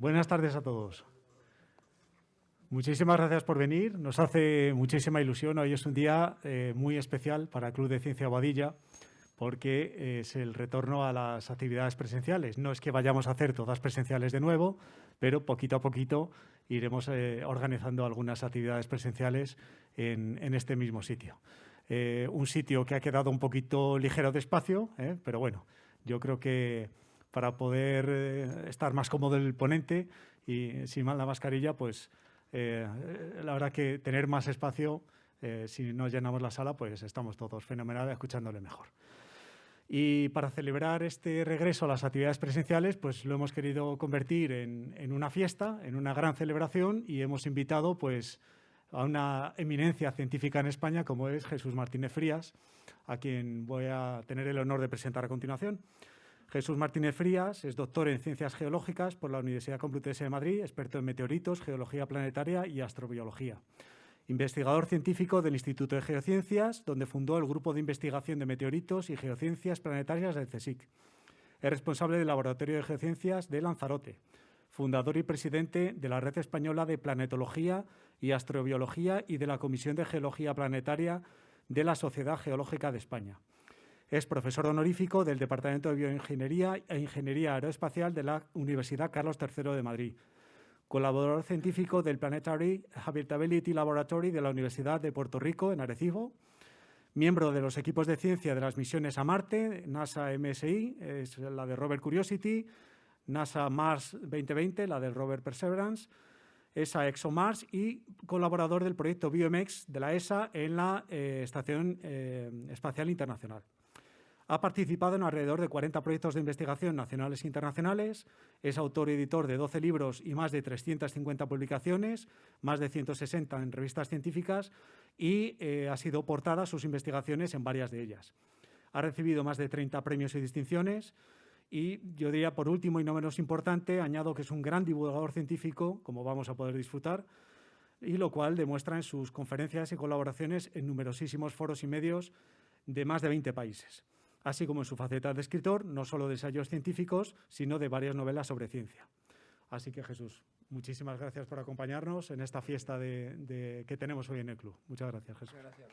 Buenas tardes a todos. Muchísimas gracias por venir. Nos hace muchísima ilusión. Hoy es un día muy especial para el Club de Ciencia Boadilla porque es el retorno a las actividades presenciales. No es que vayamos a hacer todas presenciales de nuevo, pero poquito a poquito iremos organizando algunas actividades presenciales en este mismo sitio. Un sitio que ha quedado un poquito ligero de espacio, pero bueno, yo creo que para poder estar más cómodo el ponente y sin la mascarilla, pues la verdad que tener más espacio, si no llenamos la sala, pues estamos todos fenomenal escuchándole mejor. Y para celebrar este regreso a las actividades presenciales, pues lo hemos querido convertir en una fiesta, en una gran celebración, y hemos invitado pues a una eminencia científica en España como es Jesús Martínez Frías, a quien voy a tener el honor de presentar a continuación. Jesús Martínez Frías es doctor en Ciencias Geológicas por la Universidad Complutense de Madrid, experto en meteoritos, geología planetaria y astrobiología. Investigador científico del Instituto de Geociencias, donde fundó el Grupo de Investigación de Meteoritos y Geociencias Planetarias del CSIC. Es responsable del Laboratorio de Geociencias de Lanzarote. Fundador y presidente de la Red Española de Planetología y Astrobiología y de la Comisión de Geología Planetaria de la Sociedad Geológica de España. Es profesor honorífico del Departamento de Bioingeniería e Ingeniería Aeroespacial de la Universidad Carlos III de Madrid. Colaborador científico del Planetary Habitability Laboratory de la Universidad de Puerto Rico, en Arecibo. Miembro de los equipos de ciencia de las misiones a Marte, NASA MSI, es la de Rover Curiosity, NASA Mars 2020, la del Rover Perseverance, ESA ExoMars, y colaborador del proyecto BioMX de la ESA en la Estación Espacial Internacional. Ha participado en alrededor de 40 proyectos de investigación nacionales e internacionales, es autor y editor de 12 libros y más de 350 publicaciones, más de 160 en revistas científicas y ha sido portada sus investigaciones en varias de ellas. Ha recibido más de 30 premios y distinciones y yo diría, por último y no menos importante, añado que es un gran divulgador científico, como vamos a poder disfrutar, y lo cual demuestra en sus conferencias y colaboraciones en numerosísimos foros y medios de más de 20 países. Así como en su faceta de escritor, no solo de ensayos científicos, sino de varias novelas sobre ciencia. Así que, Jesús, muchísimas gracias por acompañarnos en esta fiesta que tenemos hoy en el club. Muchas gracias, Jesús. Muchas gracias.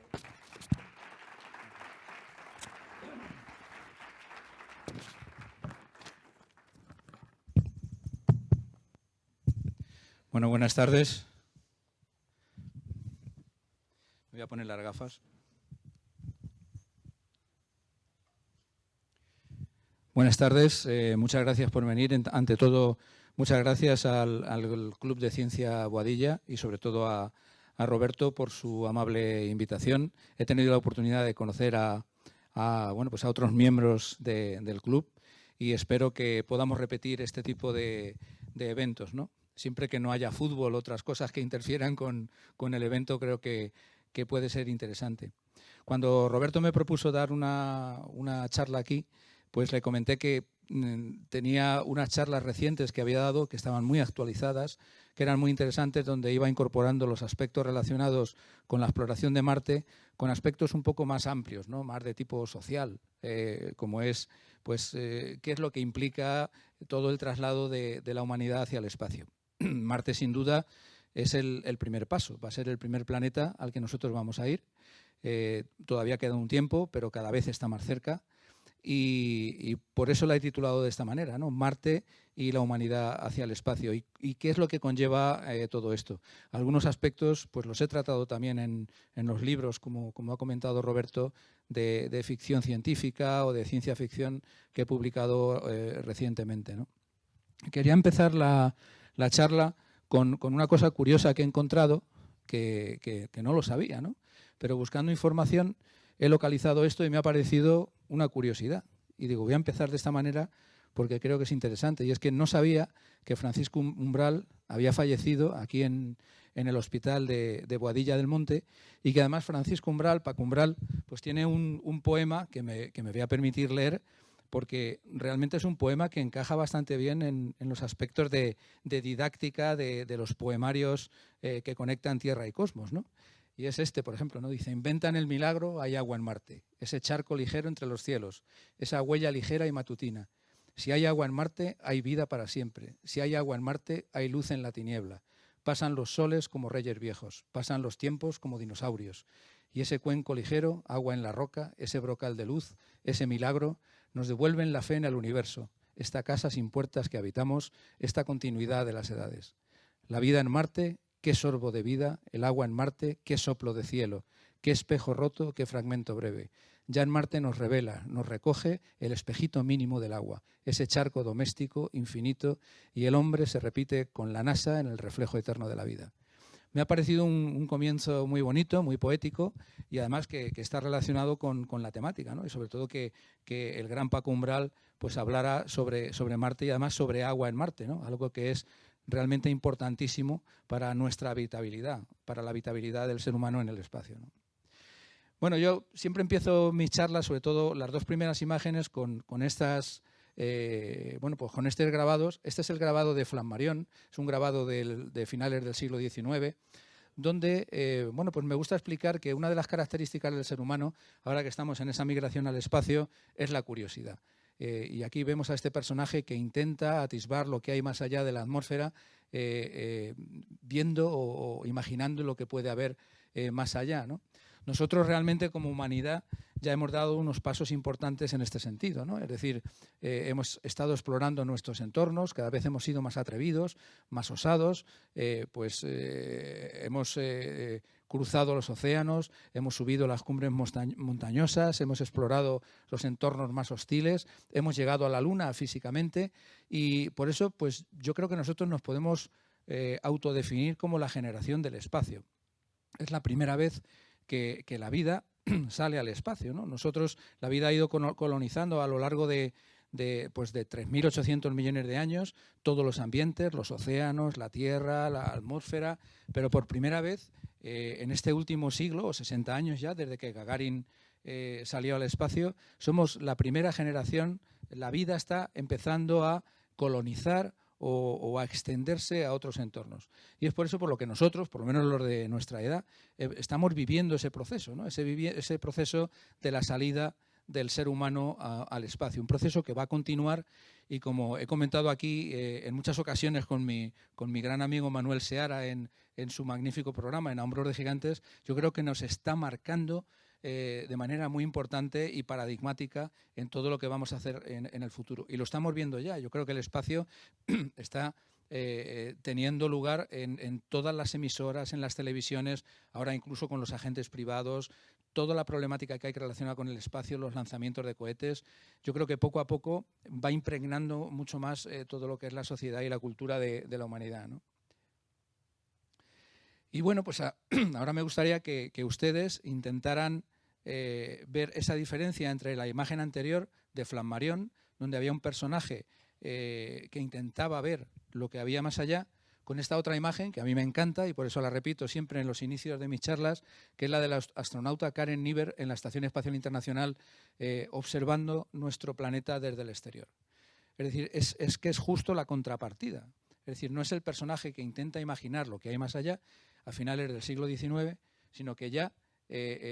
Bueno, buenas tardes. Me voy a poner las gafas. Buenas tardes, muchas gracias por venir. Ante todo, muchas gracias al Club de Ciencia Boadilla y sobre todo a Roberto por su amable invitación. He tenido la oportunidad de conocer a otros miembros del club y espero que podamos repetir este tipo de eventos, ¿no? Siempre que no haya fútbol o otras cosas que interfieran con el evento, creo que puede ser interesante. Cuando Roberto me propuso dar una charla aquí, pues le comenté que tenía unas charlas recientes que había dado, que estaban muy actualizadas, que eran muy interesantes, donde iba incorporando los aspectos relacionados con la exploración de Marte, con aspectos un poco más amplios, ¿no? Más de tipo social, como es, pues, qué es lo que implica todo el traslado de la humanidad hacia el espacio. Marte, sin duda, es el primer paso, va a ser el primer planeta al que nosotros vamos a ir. Todavía queda un tiempo, pero cada vez está más cerca. Y por eso la he titulado de esta manera, ¿no? Marte y la humanidad hacia el espacio. ¿Y qué es lo que conlleva todo esto? Algunos aspectos pues los he tratado también en los libros, como ha comentado Roberto, de ficción científica o de ciencia ficción que he publicado recientemente, ¿no? Quería empezar la charla con una cosa curiosa que he encontrado, que no lo sabía, ¿no? Pero buscando información he localizado esto y me ha parecido una curiosidad. Y digo, voy a empezar de esta manera porque creo que es interesante. Y es que no sabía que Francisco Umbral había fallecido aquí en el hospital de Boadilla del Monte y que además Francisco Umbral, Paco Umbral, pues tiene un poema que me voy a permitir leer porque realmente es un poema que encaja bastante bien en los aspectos de didáctica de los poemarios que conectan Tierra y Cosmos, ¿no? Y es este, por ejemplo, ¿no? Dice, inventan el milagro, hay agua en Marte, ese charco ligero entre los cielos, esa huella ligera y matutina, Si hay agua en Marte, hay vida para siempre. Si hay agua en Marte, hay luz en la tiniebla. Pasan los soles como reyes viejos, pasan los tiempos como dinosaurios. Y ese cuenco ligero, agua en la roca, ese brocal de luz, ese milagro, nos devuelven la fe en el universo, esta casa sin puertas que habitamos, esta continuidad de las edades. La vida en Marte, qué sorbo de vida, el agua en Marte, qué soplo de cielo, qué espejo roto, qué fragmento breve. Ya en Marte nos revela, nos recoge el espejito mínimo del agua, ese charco doméstico, infinito, y el hombre se repite con la NASA en el reflejo eterno de la vida. Me ha parecido un comienzo muy bonito, muy poético y además que está relacionado con la temática, ¿no? Y sobre todo que el gran Paco Umbral pues hablara sobre Marte y además sobre agua en Marte, ¿no? Algo que es realmente importantísimo para nuestra habitabilidad, para la habitabilidad del ser humano en el espacio, ¿no? Bueno, yo siempre empiezo mis charlas, sobre todo las dos primeras imágenes, con estas... bueno, pues con estos grabados. Este es el grabado de Flammarion, es un grabado de finales del siglo XIX, donde bueno, pues me gusta explicar que una de las características del ser humano, ahora que estamos en esa migración al espacio, es la curiosidad. Y aquí vemos a este personaje que intenta atisbar lo que hay más allá de la atmósfera, viendo o imaginando lo que puede haber más allá, ¿no? Nosotros realmente como humanidad ya hemos dado unos pasos importantes en este sentido, ¿no? Es decir, hemos estado explorando nuestros entornos, cada vez hemos sido más atrevidos, más osados, hemos cruzado los océanos, hemos subido las cumbres montañosas, hemos explorado los entornos más hostiles, hemos llegado a la Luna físicamente y por eso pues yo creo que nosotros nos podemos autodefinir como la generación del espacio. Es la primera vez que la vida sale al espacio, ¿no? Nosotros, la vida ha ido colonizando a lo largo de 3.800 millones de años todos los ambientes, los océanos, la Tierra, la atmósfera, pero por primera vez en este último siglo, o 60 años ya, desde que Gagarin salió al espacio, somos la primera generación, la vida está empezando a colonizar o a extenderse a otros entornos. Y es por eso por lo que nosotros, por lo menos los de nuestra edad, estamos viviendo ese proceso, ¿no? Ese proceso de la salida del ser humano al espacio, un proceso que va a continuar y como he comentado aquí en muchas ocasiones con mi gran amigo Manuel Seara en su magnífico programa, en A Hombros de Gigantes, yo creo que nos está marcando de manera muy importante y paradigmática en todo lo que vamos a hacer en el futuro. Y lo estamos viendo ya. Yo creo que el espacio está teniendo lugar en todas las emisoras, en las televisiones, ahora incluso con los agentes privados, toda la problemática que hay relacionada con el espacio, los lanzamientos de cohetes. Yo creo que poco a poco va impregnando mucho más todo lo que es la sociedad y la cultura de la humanidad, ¿no? Y bueno, pues ahora me gustaría que ustedes intentaran ver esa diferencia entre la imagen anterior de Flammarion, donde había un personaje que intentaba ver lo que había más allá, con esta otra imagen que a mí me encanta y por eso la repito siempre en los inicios de mis charlas, que es la de la astronauta Karen Niver en la Estación Espacial Internacional observando nuestro planeta desde el exterior. Es decir, es que es justo la contrapartida. Es decir, no es el personaje que intenta imaginar lo que hay más allá a finales del siglo XIX, sino que ya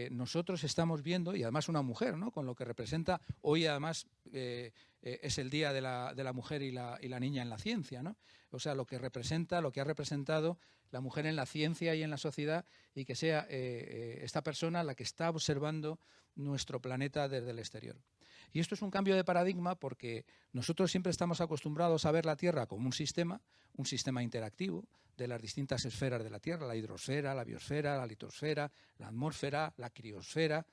nosotros estamos viendo, y además una mujer, ¿no? Con lo que representa, hoy además es el Día de la Mujer y la Niña en la Ciencia, ¿no? O sea, lo que representa, lo que ha representado la mujer en la ciencia y en la sociedad y que sea esta persona la que está observando nuestro planeta desde el exterior. Y esto es un cambio de paradigma porque nosotros siempre estamos acostumbrados a ver la Tierra como un sistema interactivo de las distintas esferas de la Tierra, la hidrosfera, la biosfera, la litosfera, la atmósfera, la criosfera.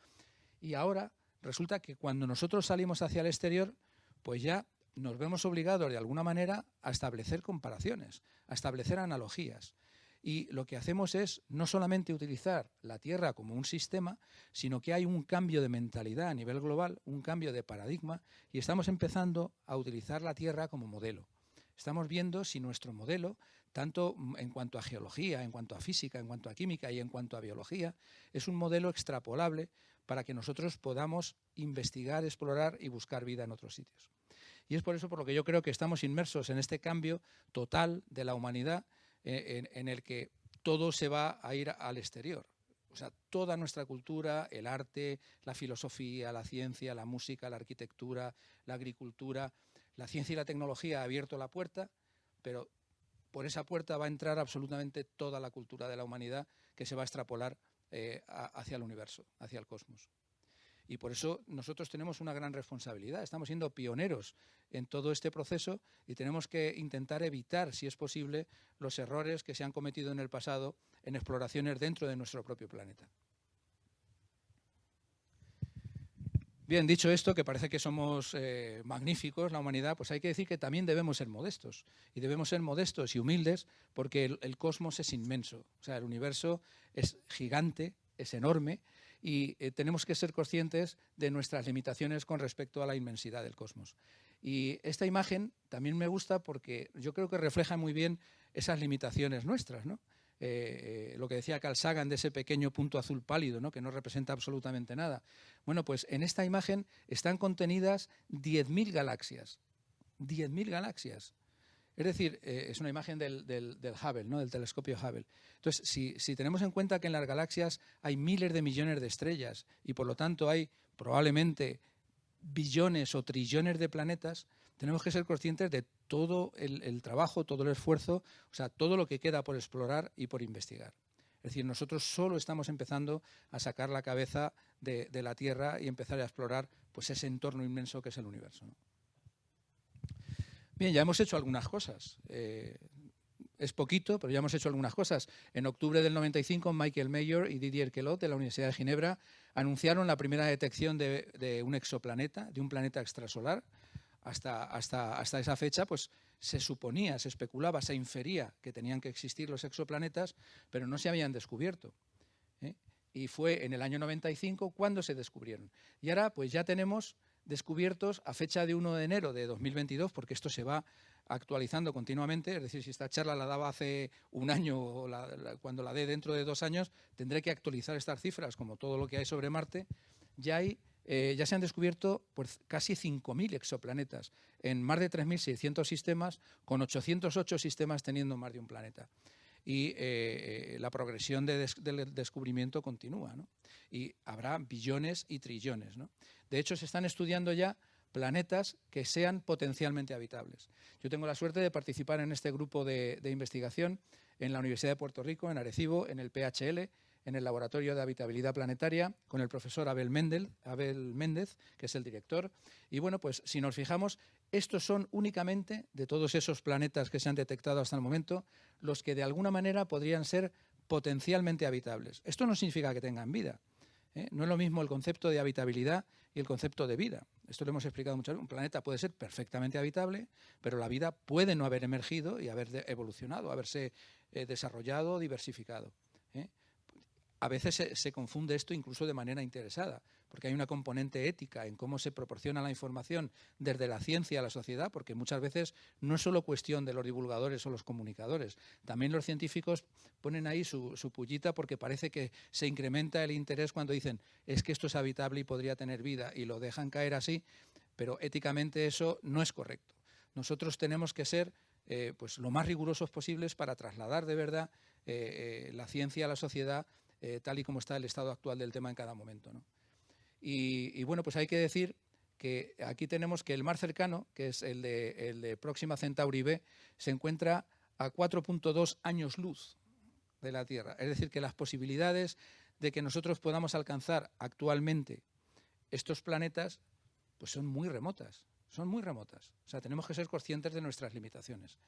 Y ahora resulta que cuando nosotros salimos hacia el exterior, pues ya nos vemos obligados de alguna manera a establecer comparaciones, a establecer analogías. Y lo que hacemos es no solamente utilizar la Tierra como un sistema, sino que hay un cambio de mentalidad a nivel global, un cambio de paradigma, y estamos empezando a utilizar la Tierra como modelo. Estamos viendo si nuestro modelo, tanto en cuanto a geología, en cuanto a física, en cuanto a química y en cuanto a biología, es un modelo extrapolable para que nosotros podamos investigar, explorar y buscar vida en otros sitios. Y es por eso por lo que yo creo que estamos inmersos en este cambio total de la humanidad en el que todo se va a ir al exterior. O sea, toda nuestra cultura, el arte, la filosofía, la ciencia, la música, la arquitectura, la agricultura, La ciencia y la tecnología ha abierto la puerta, pero por esa puerta va a entrar absolutamente toda la cultura de la humanidad que se va a extrapolar hacia el universo, hacia el cosmos. Y por eso nosotros tenemos una gran responsabilidad. Estamos siendo pioneros en todo este proceso y tenemos que intentar evitar, si es posible, los errores que se han cometido en el pasado en exploraciones dentro de nuestro propio planeta. Bien, dicho esto, que parece que somos magníficos, la humanidad, pues hay que decir que también debemos ser modestos. Y debemos ser modestos y humildes porque el cosmos es inmenso. O sea, el universo es gigante, es enorme y tenemos que ser conscientes de nuestras limitaciones con respecto a la inmensidad del cosmos. Y esta imagen también me gusta porque yo creo que refleja muy bien esas limitaciones nuestras, ¿no? Lo que decía Carl Sagan de ese pequeño punto azul pálido, ¿no? Que no representa absolutamente nada. Bueno, pues en esta imagen están contenidas 10.000 galaxias. 10.000 galaxias. Es decir, es una imagen del Hubble, ¿no? Del telescopio Hubble. Entonces, si tenemos en cuenta que en las galaxias hay miles de millones de estrellas y por lo tanto hay probablemente billones o trillones de planetas, tenemos que ser conscientes de todo el trabajo, todo el esfuerzo, o sea, todo lo que queda por explorar y por investigar. Es decir, nosotros solo estamos empezando a sacar la cabeza de la Tierra y empezar a explorar pues, ese entorno inmenso que es el universo, ¿no? Bien, ya hemos hecho algunas cosas. Es poquito, pero ya hemos hecho algunas cosas. En octubre del 95, Michael Mayor y Didier Queloz, de la Universidad de Ginebra, anunciaron la primera detección de un exoplaneta, de un planeta extrasolar. Hasta esa fecha, pues se suponía, se especulaba, se infería que tenían que existir los exoplanetas, pero no se habían descubierto. Y fue en el año 95 cuando se descubrieron. Y ahora, pues ya tenemos descubiertos a fecha de 1 de enero de 2022, porque esto se va actualizando continuamente, es decir, si esta charla la daba hace un año o cuando la dé dentro de 2 años, tendré que actualizar estas cifras, como todo lo que hay sobre Marte. Ya se han descubierto pues, casi 5.000 exoplanetas en más de 3.600 sistemas, con 808 sistemas teniendo más de un planeta. Y la progresión del descubrimiento continúa, ¿no? Y habrá billones y trillones, ¿no? De hecho, se están estudiando ya planetas que sean potencialmente habitables. Yo tengo la suerte de participar en este grupo de investigación en la Universidad de Puerto Rico, en Arecibo, en el PHL, en el Laboratorio de Habitabilidad Planetaria, con el profesor Abel Méndez, que es el director. Y bueno, pues si nos fijamos, estos son únicamente, de todos esos planetas que se han detectado hasta el momento, los que de alguna manera podrían ser potencialmente habitables. Esto no significa que tengan vida. No es lo mismo el concepto de habitabilidad y el concepto de vida. Esto lo hemos explicado muchas veces. Un planeta puede ser perfectamente habitable, pero la vida puede no haber emergido y haber evolucionado, haberse desarrollado, diversificado. A veces se confunde esto incluso de manera interesada, porque hay una componente ética en cómo se proporciona la información desde la ciencia a la sociedad, porque muchas veces no es solo cuestión de los divulgadores o los comunicadores. También los científicos ponen ahí su pullita porque parece que se incrementa el interés cuando dicen es que esto es habitable y podría tener vida, y lo dejan caer así, pero éticamente eso no es correcto. Nosotros tenemos que ser pues lo más rigurosos posibles para trasladar de verdad la ciencia a la sociedad tal y como está el estado actual del tema en cada momento, ¿no? Y bueno, pues hay que decir que aquí tenemos que el más cercano, que es el de Próxima Centauri b, se encuentra a 4.2 años luz de la Tierra. Es decir, que las posibilidades de que nosotros podamos alcanzar actualmente estos planetas pues son muy remotas, son muy remotas. O sea, tenemos que ser conscientes de nuestras limitaciones,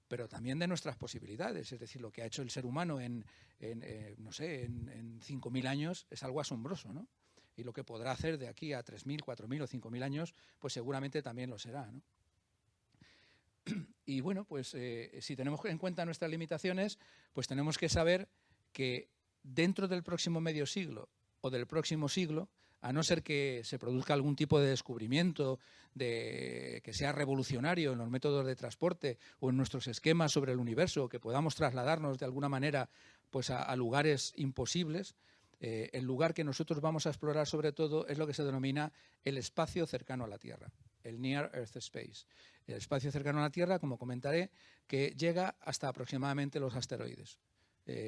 pero también de nuestras posibilidades. Es decir, lo que ha hecho el ser humano en 5.000 años es algo asombroso, ¿no? Y lo que podrá hacer de aquí a 3.000, 4.000 o 5.000 años, pues seguramente también lo será, ¿no? Y bueno, pues si tenemos en cuenta nuestras limitaciones, pues tenemos que saber que dentro del próximo medio siglo o del próximo siglo, a no ser que se produzca algún tipo de descubrimiento que sea revolucionario en los métodos de transporte o en nuestros esquemas sobre el universo, que podamos trasladarnos de alguna manera pues, a lugares imposibles, el lugar que nosotros vamos a explorar sobre todo es lo que se denomina el espacio cercano a la Tierra, el Near Earth Space. El espacio cercano a la Tierra, como comentaré, que llega hasta aproximadamente los asteroides.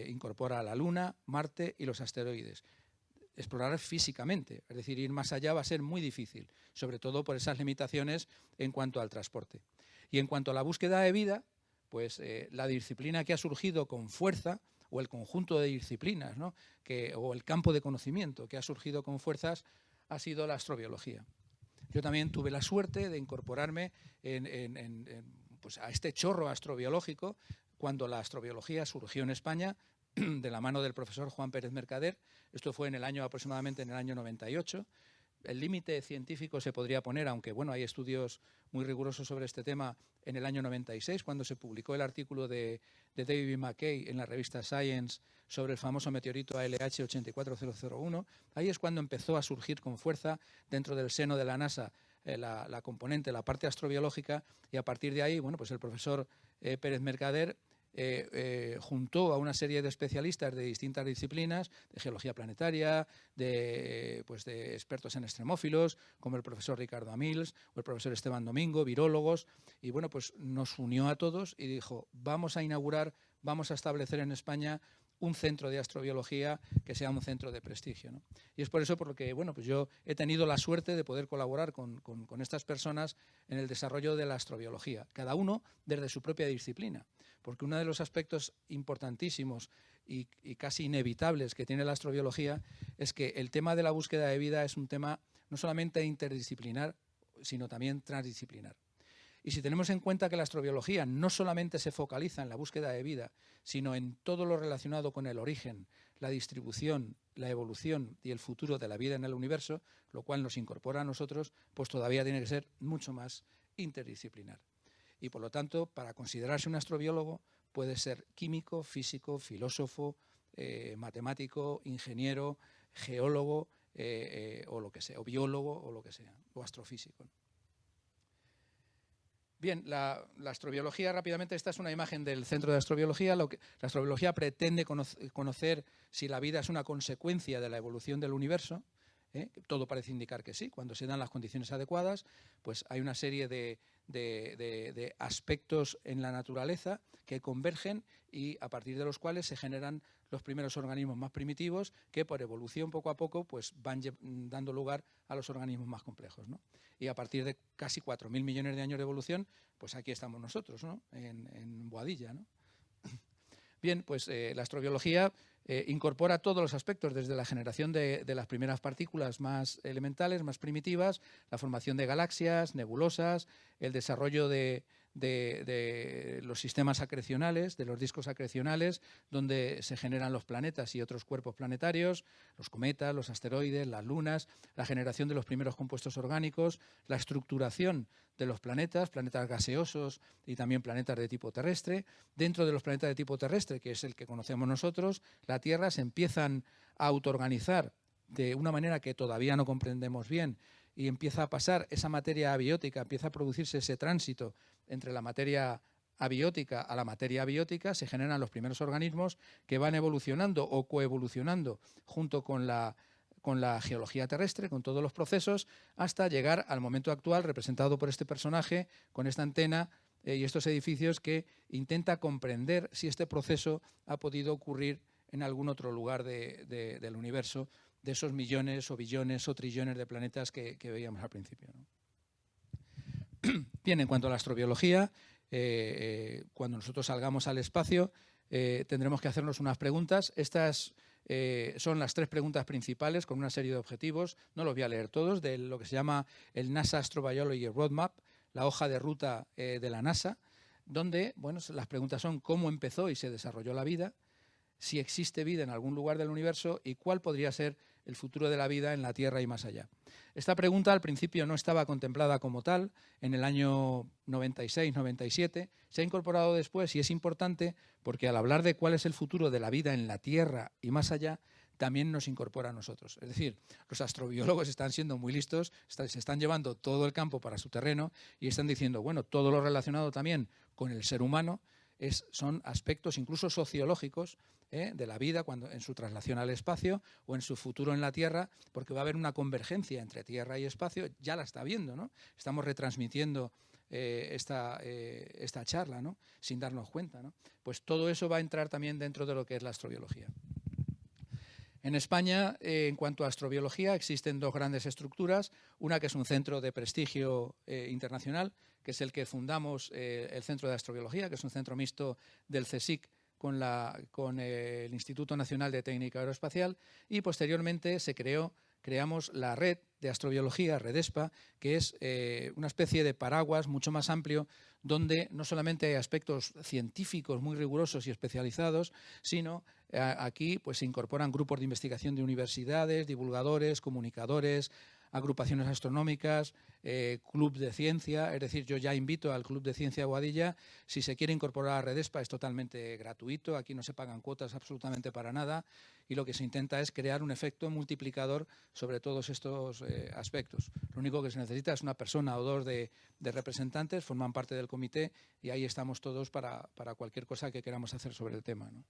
Incorpora a la Luna, Marte y los asteroides. explorar físicamente, es decir, ir más allá va a ser muy difícil, sobre todo por esas limitaciones en cuanto al transporte. Y en cuanto a la búsqueda de vida, pues la disciplina que ha surgido con fuerza, o el conjunto de disciplinas, ¿no? O el campo de conocimiento que ha surgido con fuerzas, ha sido la astrobiología. Yo también tuve la suerte de incorporarme pues a este chorro astrobiológico cuando la astrobiología surgió en España de la mano del profesor Juan Pérez Mercader. Esto fue aproximadamente en el año 98. El límite científico se podría poner, aunque bueno, hay estudios muy rigurosos sobre este tema, en el año 96, cuando se publicó el artículo de David McKay en la revista Science sobre el famoso meteorito ALH 84001. Ahí es cuando empezó a surgir con fuerza dentro del seno de la NASA la componente, la parte astrobiológica, y a partir de ahí, bueno, pues el profesor Pérez Mercader juntó a una serie de especialistas de distintas disciplinas, de geología planetaria, de expertos en extremófilos, como el profesor Ricardo Amils o el profesor Esteban Domingo, virólogos, y bueno, pues nos unió a todos y dijo, vamos a establecer en España un centro de astrobiología que sea un centro de prestigio, ¿no? Y es por eso por lo que bueno, pues yo he tenido la suerte de poder colaborar con estas personas en el desarrollo de la astrobiología, cada uno desde su propia disciplina, porque uno de los aspectos importantísimos y casi inevitables que tiene la astrobiología es que el tema de la búsqueda de vida es un tema no solamente interdisciplinar, sino también transdisciplinar. Y si tenemos en cuenta que la astrobiología no solamente se focaliza en la búsqueda de vida, sino en todo lo relacionado con el origen, la distribución, la evolución y el futuro de la vida en el universo, lo cual nos incorpora a nosotros, pues todavía tiene que ser mucho más interdisciplinar. Y por lo tanto, para considerarse un astrobiólogo, puede ser químico, físico, filósofo, matemático, ingeniero, geólogo o lo que sea, o biólogo o lo que sea, o astrofísico. Bien, la astrobiología, rápidamente, esta es una imagen del Centro de Astrobiología. La astrobiología pretende conocer si la vida es una consecuencia de la evolución del universo. Todo parece indicar que sí, cuando se dan las condiciones adecuadas, pues hay una serie de aspectos en la naturaleza que convergen y a partir de los cuales se generan los primeros organismos más primitivos que por evolución poco a poco pues van dando lugar a los organismos más complejos, ¿no? Y a partir de casi 4.000 millones de años de evolución, pues aquí estamos nosotros, ¿no? En Boadilla, ¿no? Bien, pues la astrobiología incorpora todos los aspectos, desde la generación de las primeras partículas más elementales, más primitivas, la formación de galaxias, nebulosas, el desarrollo de los sistemas acrecionales, de los discos acrecionales, donde se generan los planetas y otros cuerpos planetarios, los cometas, los asteroides, las lunas, la generación de los primeros compuestos orgánicos, la estructuración de los planetas gaseosos y también planetas de tipo terrestre. Dentro de los planetas de tipo terrestre, que es el que conocemos nosotros, la Tierra, se empiezan a autoorganizar de una manera que todavía no comprendemos bien y empieza a pasar esa materia abiótica, empieza a producirse ese tránsito entre la materia abiótica a la materia abiótica, se generan los primeros organismos que van evolucionando o coevolucionando junto con la geología terrestre, con todos los procesos, hasta llegar al momento actual representado por este personaje con esta antena y estos edificios que intenta comprender si este proceso ha podido ocurrir en algún otro lugar del universo, de esos millones o billones o trillones de planetas que veíamos al principio, ¿no? Bien, en cuanto a la astrobiología, cuando nosotros salgamos al espacio tendremos que hacernos unas preguntas. Estas son las 3 preguntas principales con una serie de objetivos. No los voy a leer todos, de lo que se llama el NASA Astrobiology Roadmap, la hoja de ruta de la NASA, donde bueno, las preguntas son cómo empezó y se desarrolló la vida, si existe vida en algún lugar del universo y cuál podría ser el futuro de la vida en la Tierra y más allá. Esta pregunta al principio no estaba contemplada como tal, en el año 96-97, se ha incorporado después y es importante porque al hablar de cuál es el futuro de la vida en la Tierra y más allá, también nos incorpora a nosotros. Es decir, los astrobiólogos están siendo muy listos, se están llevando todo el campo para su terreno y están diciendo, bueno, todo lo relacionado también con el ser humano son aspectos incluso sociológicos de la vida en su traslación al espacio o en su futuro en la Tierra, porque va a haber una convergencia entre Tierra y espacio, ya la está viendo, ¿no? Estamos retransmitiendo esta charla, ¿no? Sin darnos cuenta, ¿no? Pues todo eso va a entrar también dentro de lo que es la astrobiología. En España, en cuanto a astrobiología, existen dos grandes estructuras. Una que es un centro de prestigio internacional, que es el que fundamos, el Centro de Astrobiología, que es un centro mixto del CSIC con el Instituto Nacional de Técnica Aeroespacial, y posteriormente creamos la red de astrobiología, REDESPA, que es una especie de paraguas mucho más amplio, donde no solamente hay aspectos científicos muy rigurosos y especializados, sino aquí pues, se incorporan grupos de investigación de universidades, divulgadores, comunicadores, agrupaciones astronómicas, club de ciencia. Es decir, yo ya invito al Club de Ciencia Boadilla, si se quiere incorporar a REDESPA es totalmente gratuito, aquí no se pagan cuotas absolutamente para nada, y lo que se intenta es crear un efecto multiplicador sobre todos estos aspectos. Lo único que se necesita es una persona o dos de representantes, forman parte del comité y ahí estamos todos para cualquier cosa que queramos hacer sobre el tema, ¿no?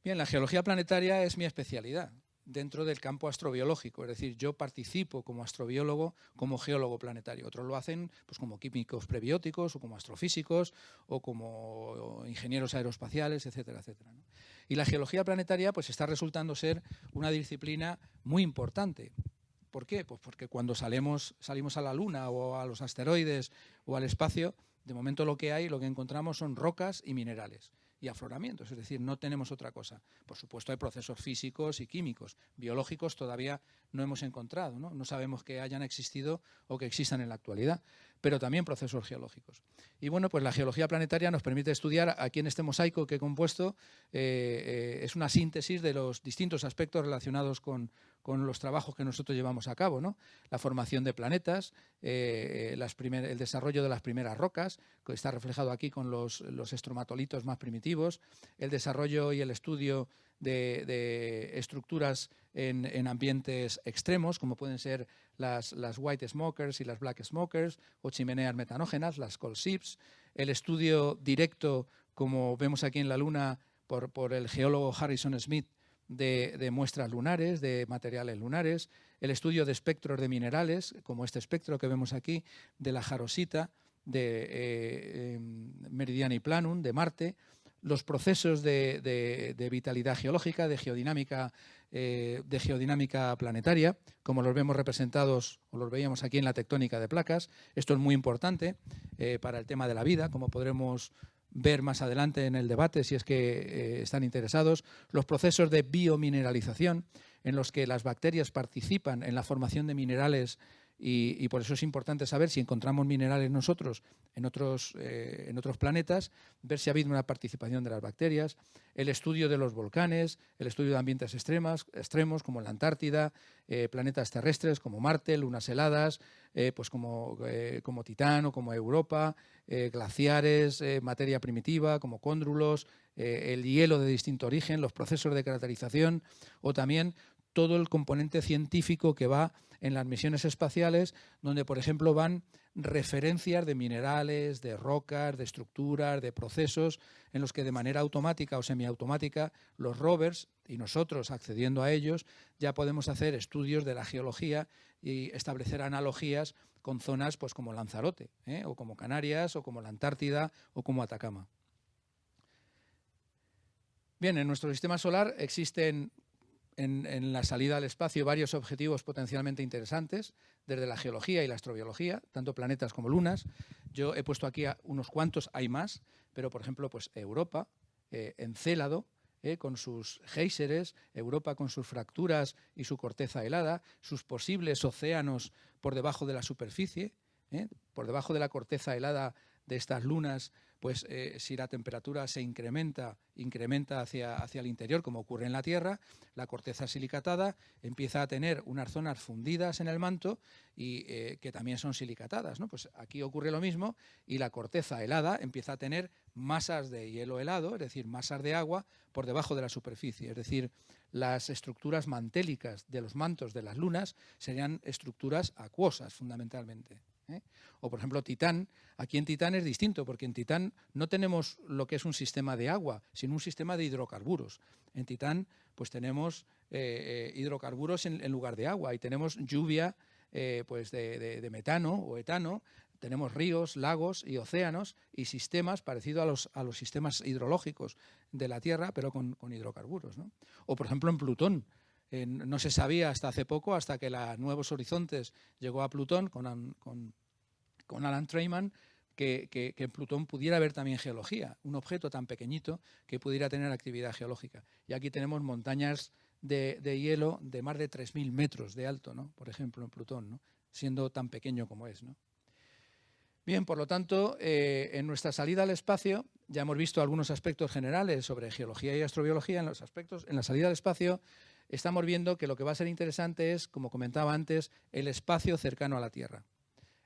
Bien, la geología planetaria es mi especialidad dentro del campo astrobiológico, es decir, yo participo como astrobiólogo, como geólogo planetario. Otros lo hacen pues, como químicos prebióticos o como astrofísicos o como ingenieros aeroespaciales, etcétera, etcétera, ¿no? Y la geología planetaria pues, está resultando ser una disciplina muy importante. ¿Por qué? Pues porque cuando salimos a la Luna o a los asteroides o al espacio, de momento lo que encontramos son rocas y minerales y afloramientos, es decir, no tenemos otra cosa. Por supuesto hay procesos físicos y químicos, biológicos todavía no hemos encontrado, ¿no? No sabemos que hayan existido o que existan en la actualidad, pero también procesos geológicos. Y bueno, pues la geología planetaria nos permite estudiar aquí en este mosaico que he compuesto, es una síntesis de los distintos aspectos relacionados con los trabajos que nosotros llevamos a cabo, ¿no? La formación de planetas, el desarrollo de las primeras rocas, que está reflejado aquí con los estromatolitos más primitivos, el desarrollo y el estudio de estructuras en ambientes extremos, como pueden ser las white smokers y las black smokers, o chimeneas metanógenas, las cold seeps, el estudio directo, como vemos aquí en la Luna, por el geólogo Harrison Smith, de muestras lunares, de materiales lunares, el estudio de espectros de minerales, como este espectro que vemos aquí, de la jarosita, de Meridiani Planum, de Marte, los procesos de vitalidad geológica, de geodinámica planetaria, como los vemos representados o los veíamos aquí en la tectónica de placas. Esto es muy importante para el tema de la vida, como podremos ver más adelante en el debate si es que están interesados, los procesos de biomineralización en los que las bacterias participan en la formación de minerales y por eso es importante saber si encontramos minerales nosotros en otros planetas, ver si ha habido una participación de las bacterias, el estudio de los volcanes, el estudio de ambientes extremos como la Antártida, planetas terrestres como Marte, lunas heladas, pues como Titán o como Europa, glaciares, materia primitiva como cóndrulos, el hielo de distinto origen, los procesos de craterización o también todo el componente científico que va en las misiones espaciales, donde, por ejemplo, van referencias de minerales, de rocas, de estructuras, de procesos, en los que de manera automática o semiautomática los rovers, y nosotros accediendo a ellos, ya podemos hacer estudios de la geología y establecer analogías con zonas pues, como Lanzarote, o como Canarias, o como la Antártida, o como Atacama. Bien, en nuestro sistema solar existen en la salida al espacio varios objetivos potencialmente interesantes, desde la geología y la astrobiología, tanto planetas como lunas. Yo he puesto aquí unos cuantos, hay más, pero por ejemplo pues Europa, Encélado, con sus géiseres, Europa con sus fracturas y su corteza helada, sus posibles océanos por debajo de la superficie, por debajo de la corteza helada de estas lunas, pues si la temperatura se incrementa hacia el interior, como ocurre en la Tierra, la corteza silicatada empieza a tener unas zonas fundidas en el manto y que también son silicatadas, ¿no? Pues aquí ocurre lo mismo y la corteza helada empieza a tener masas de hielo helado, es decir, masas de agua por debajo de la superficie. Es decir, las estructuras mantélicas de los mantos de las lunas serían estructuras acuosas fundamentalmente. O, por ejemplo, Titán. Aquí en Titán es distinto, porque en Titán no tenemos lo que es un sistema de agua, sino un sistema de hidrocarburos. En Titán pues tenemos hidrocarburos en lugar de agua y tenemos lluvia pues de metano o etano, Tenemos ríos, lagos y océanos y sistemas parecidos a los sistemas hidrológicos de la Tierra, pero con hidrocarburos, ¿no? O, por ejemplo, en Plutón. No se sabía hasta hace poco, hasta que la Nuevos Horizontes llegó a Plutón con Alan Treyman, que en Plutón pudiera haber también geología, un objeto tan pequeñito que pudiera tener actividad geológica. Y aquí tenemos montañas de hielo de más de 3.000 metros de alto, ¿no? Por ejemplo, en Plutón, ¿no? Siendo tan pequeño como es, ¿no? Bien, por lo tanto, en nuestra salida al espacio ya hemos visto algunos aspectos generales sobre geología y astrobiología. En la salida al espacio estamos viendo que lo que va a ser interesante es, como comentaba antes, el espacio cercano a la Tierra.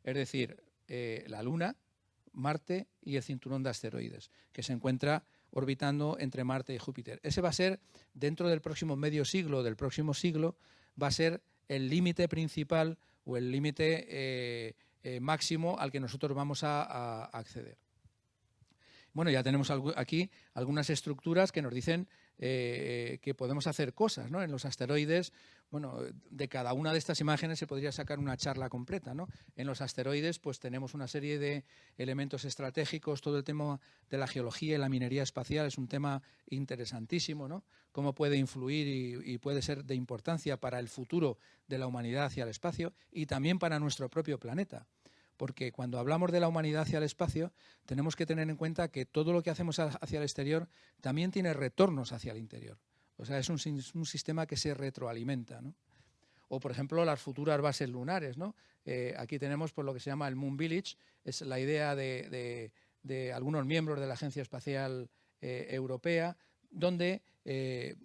Es decir, la Luna, Marte y el cinturón de asteroides, que se encuentra orbitando entre Marte y Júpiter. Ese va a ser, dentro del próximo medio siglo, del próximo siglo, va a ser el límite principal o el límite máximo al que nosotros vamos a acceder. Bueno, ya tenemos aquí algunas estructuras que nos dicen que podemos hacer cosas, ¿no? En los asteroides, bueno, de cada una de estas imágenes se podría sacar una charla completa, ¿no? En los asteroides, pues tenemos una serie de elementos estratégicos, todo el tema de la geología y la minería espacial es un tema interesantísimo, ¿no? Cómo puede influir y puede ser de importancia para el futuro de la humanidad hacia el espacio y también para nuestro propio planeta. Porque cuando hablamos de la humanidad hacia el espacio, tenemos que tener en cuenta que todo lo que hacemos hacia el exterior también tiene retornos hacia el interior. O sea, es un sistema que se retroalimenta, ¿no? O, por ejemplo, las futuras bases lunares, ¿no? Aquí tenemos pues, lo que se llama el Moon Village, es la idea de algunos miembros de la Agencia Espacial Europea, donde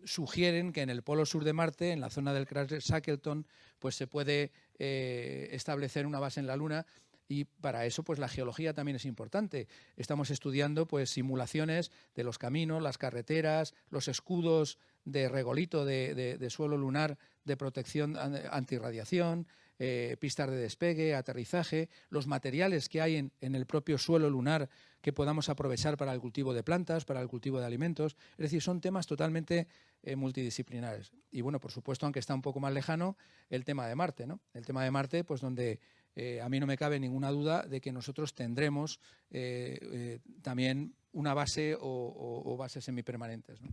sugieren que en el polo sur de Marte, en la zona del cráter Shackleton, pues se puede establecer una base en la Luna. Y para eso, pues la geología también es importante. Estamos estudiando pues simulaciones de los caminos, las carreteras, los escudos de regolito de suelo lunar de protección antirradiación, pistas de despegue, aterrizaje, los materiales que hay en el propio suelo lunar que podamos aprovechar para el cultivo de plantas, para el cultivo de alimentos. Es decir, son temas totalmente multidisciplinares. Y bueno, por supuesto, aunque está un poco más lejano, el tema de Marte, ¿no? El tema de Marte, pues donde a mí no me cabe ninguna duda de que nosotros tendremos también una base o bases semipermanentes, ¿no?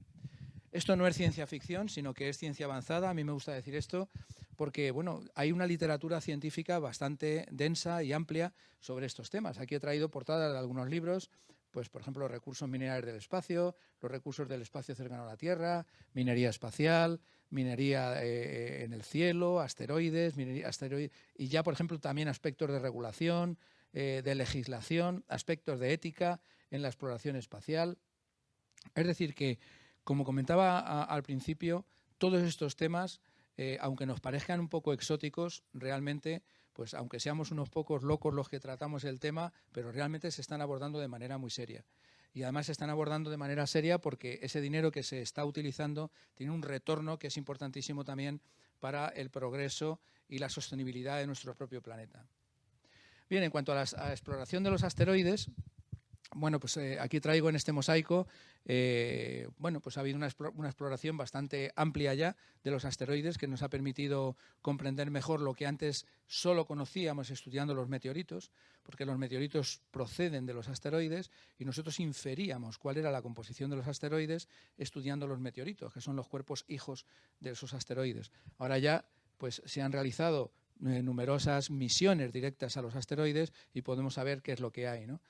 Esto no es ciencia ficción, sino que es ciencia avanzada. A mí me gusta decir esto porque bueno, hay una literatura científica bastante densa y amplia sobre estos temas. Aquí he traído portadas de algunos libros, pues por ejemplo, los recursos minerales del espacio, los recursos del espacio cercano a la Tierra, minería espacial, minería en el cielo, asteroides, y ya, por ejemplo, también aspectos de regulación, de legislación, aspectos de ética en la exploración espacial. Es decir, que, como comentaba al principio, todos estos temas, aunque nos parezcan un poco exóticos, realmente, pues aunque seamos unos pocos locos los que tratamos el tema, pero realmente se están abordando de manera muy seria. Y además se están abordando de manera seria porque ese dinero que se está utilizando tiene un retorno que es importantísimo también para el progreso y la sostenibilidad de nuestro propio planeta. Bien, en cuanto a la exploración de los asteroides, bueno, pues aquí traigo en este mosaico, bueno, pues ha habido una exploración bastante amplia ya de los asteroides que nos ha permitido comprender mejor lo que antes solo conocíamos estudiando los meteoritos, porque los meteoritos proceden de los asteroides y nosotros inferíamos cuál era la composición de los asteroides estudiando los meteoritos, que son los cuerpos hijos de esos asteroides. Ahora ya pues se han realizado numerosas misiones directas a los asteroides y podemos saber qué es lo que hay, ¿no?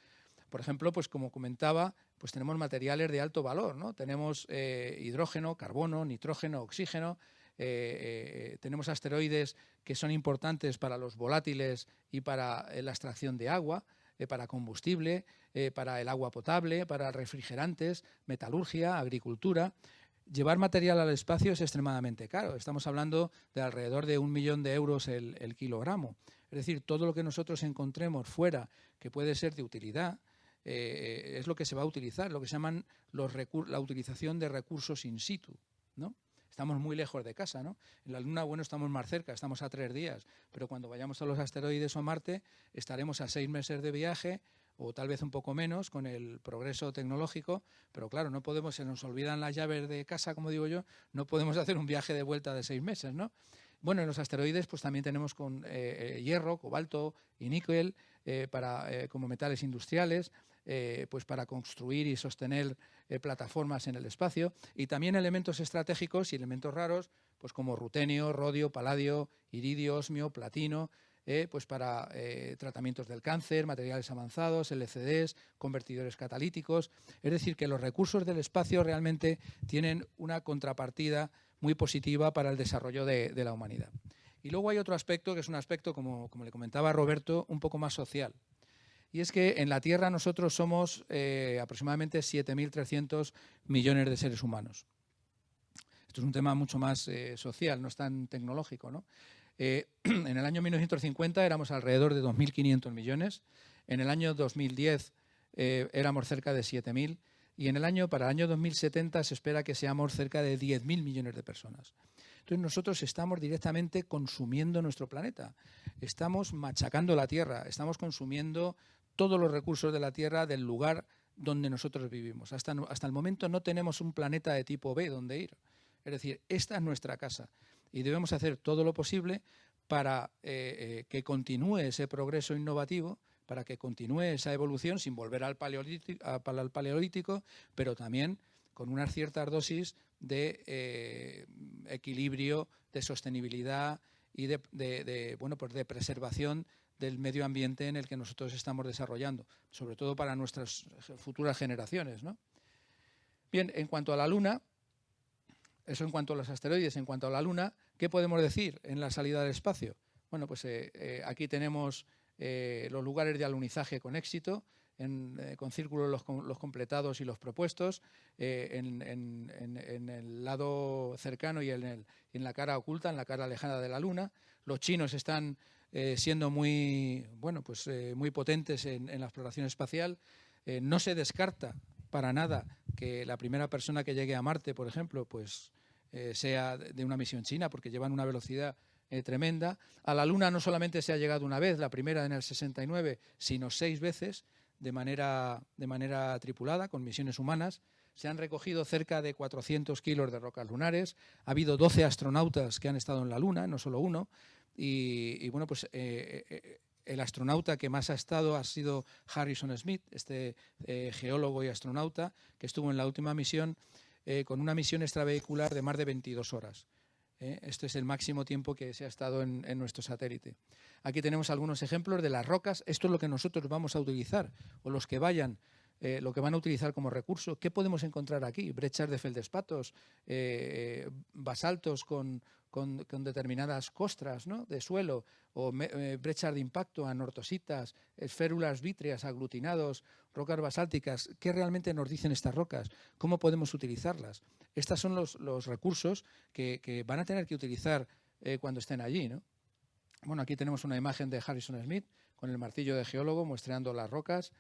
Por ejemplo, pues como comentaba, pues tenemos materiales de alto valor, ¿no? Tenemos hidrógeno, carbono, nitrógeno, oxígeno, tenemos asteroides que son importantes para los volátiles y para la extracción de agua, para combustible, para el agua potable, para refrigerantes, metalurgia, agricultura. Llevar material al espacio es extremadamente caro. Estamos hablando de alrededor de 1 millón de euros el kilogramo. Es decir, todo lo que nosotros encontremos fuera que puede ser de utilidad, es lo que se va a utilizar, lo que se llaman la utilización de recursos in situ, ¿no? Estamos muy lejos de casa, ¿no? En la Luna, bueno, estamos más cerca, estamos a 3 días, pero cuando vayamos a los asteroides o a Marte estaremos a 6 meses de viaje o tal vez un poco menos con el progreso tecnológico, pero claro, no podemos, se nos olvidan las llaves de casa, como digo yo, no podemos hacer un viaje de vuelta de 6 meses, ¿no? Bueno, en los asteroides pues también tenemos con hierro, cobalto y níquel como metales industriales, pues para construir y sostener plataformas en el espacio, y también elementos estratégicos y elementos raros pues como rutenio, rodio, paladio, iridio, osmio, platino, pues para tratamientos del cáncer, materiales avanzados, LCDs, convertidores catalíticos. Es decir, que los recursos del espacio realmente tienen una contrapartida muy positiva para el desarrollo de la humanidad. Y luego hay otro aspecto, que es un aspecto, como le comentaba Roberto, un poco más social. Y es que en la Tierra nosotros somos aproximadamente 7.300 millones de seres humanos. Esto es un tema mucho más social, no es tan tecnológico, ¿no? En el año 1950 éramos alrededor de 2.500 millones, en el año 2010 éramos cerca de 7.000 y para el año 2070 se espera que seamos cerca de 10.000 millones de personas. Entonces nosotros estamos directamente consumiendo nuestro planeta, estamos machacando la Tierra, estamos consumiendo todos los recursos de la Tierra del lugar donde nosotros vivimos. Hasta el momento no tenemos un planeta de tipo B donde ir. Es decir, esta es nuestra casa y debemos hacer todo lo posible para que continúe ese progreso innovativo, para que continúe esa evolución sin volver al paleolítico, pero también con unas ciertas dosis de equilibrio, de sostenibilidad y de preservación del medio ambiente en el que nosotros estamos desarrollando, sobre todo para nuestras futuras generaciones, ¿no? Bien, en cuanto a la Luna, eso en cuanto a los asteroides. En cuanto a la Luna, ¿qué podemos decir en la salida del espacio? Bueno, pues aquí tenemos los lugares de alunizaje con éxito, con círculos los completados y los propuestos, en el lado cercano y en la cara oculta, en la cara lejana de la Luna. Los chinos están siendo muy potentes en la exploración espacial. No se descarta para nada que la primera persona que llegue a Marte, por ejemplo, pues sea de una misión china, porque llevan una velocidad tremenda. A la Luna no solamente se ha llegado una vez, la primera en el 69, sino 6 veces de manera tripulada, con misiones humanas. Se han recogido cerca de 400 kilos de rocas lunares. Ha habido 12 astronautas que han estado en la Luna, no solo uno. Y bueno, pues el astronauta que más ha estado ha sido Harrison Smith, este geólogo y astronauta que estuvo en la última misión con una misión extravehicular de más de 22 horas. Este es el máximo tiempo que se ha estado en nuestro satélite. Aquí tenemos algunos ejemplos de las rocas. Esto es lo que nosotros vamos a utilizar, o los que vayan, lo que van a utilizar como recurso. ¿Qué podemos encontrar aquí? Brechas de feldespatos, basaltos con determinadas costras, ¿no?, de suelo, o brechas de impacto, anortositas, esférulas vítreas, aglutinados, rocas basálticas. ¿Qué realmente nos dicen estas rocas? ¿Cómo podemos utilizarlas? Estos son los recursos que van a tener que utilizar cuando estén allí, ¿no? Bueno, aquí tenemos una imagen de Harrison Smith con el martillo de geólogo muestreando las rocas.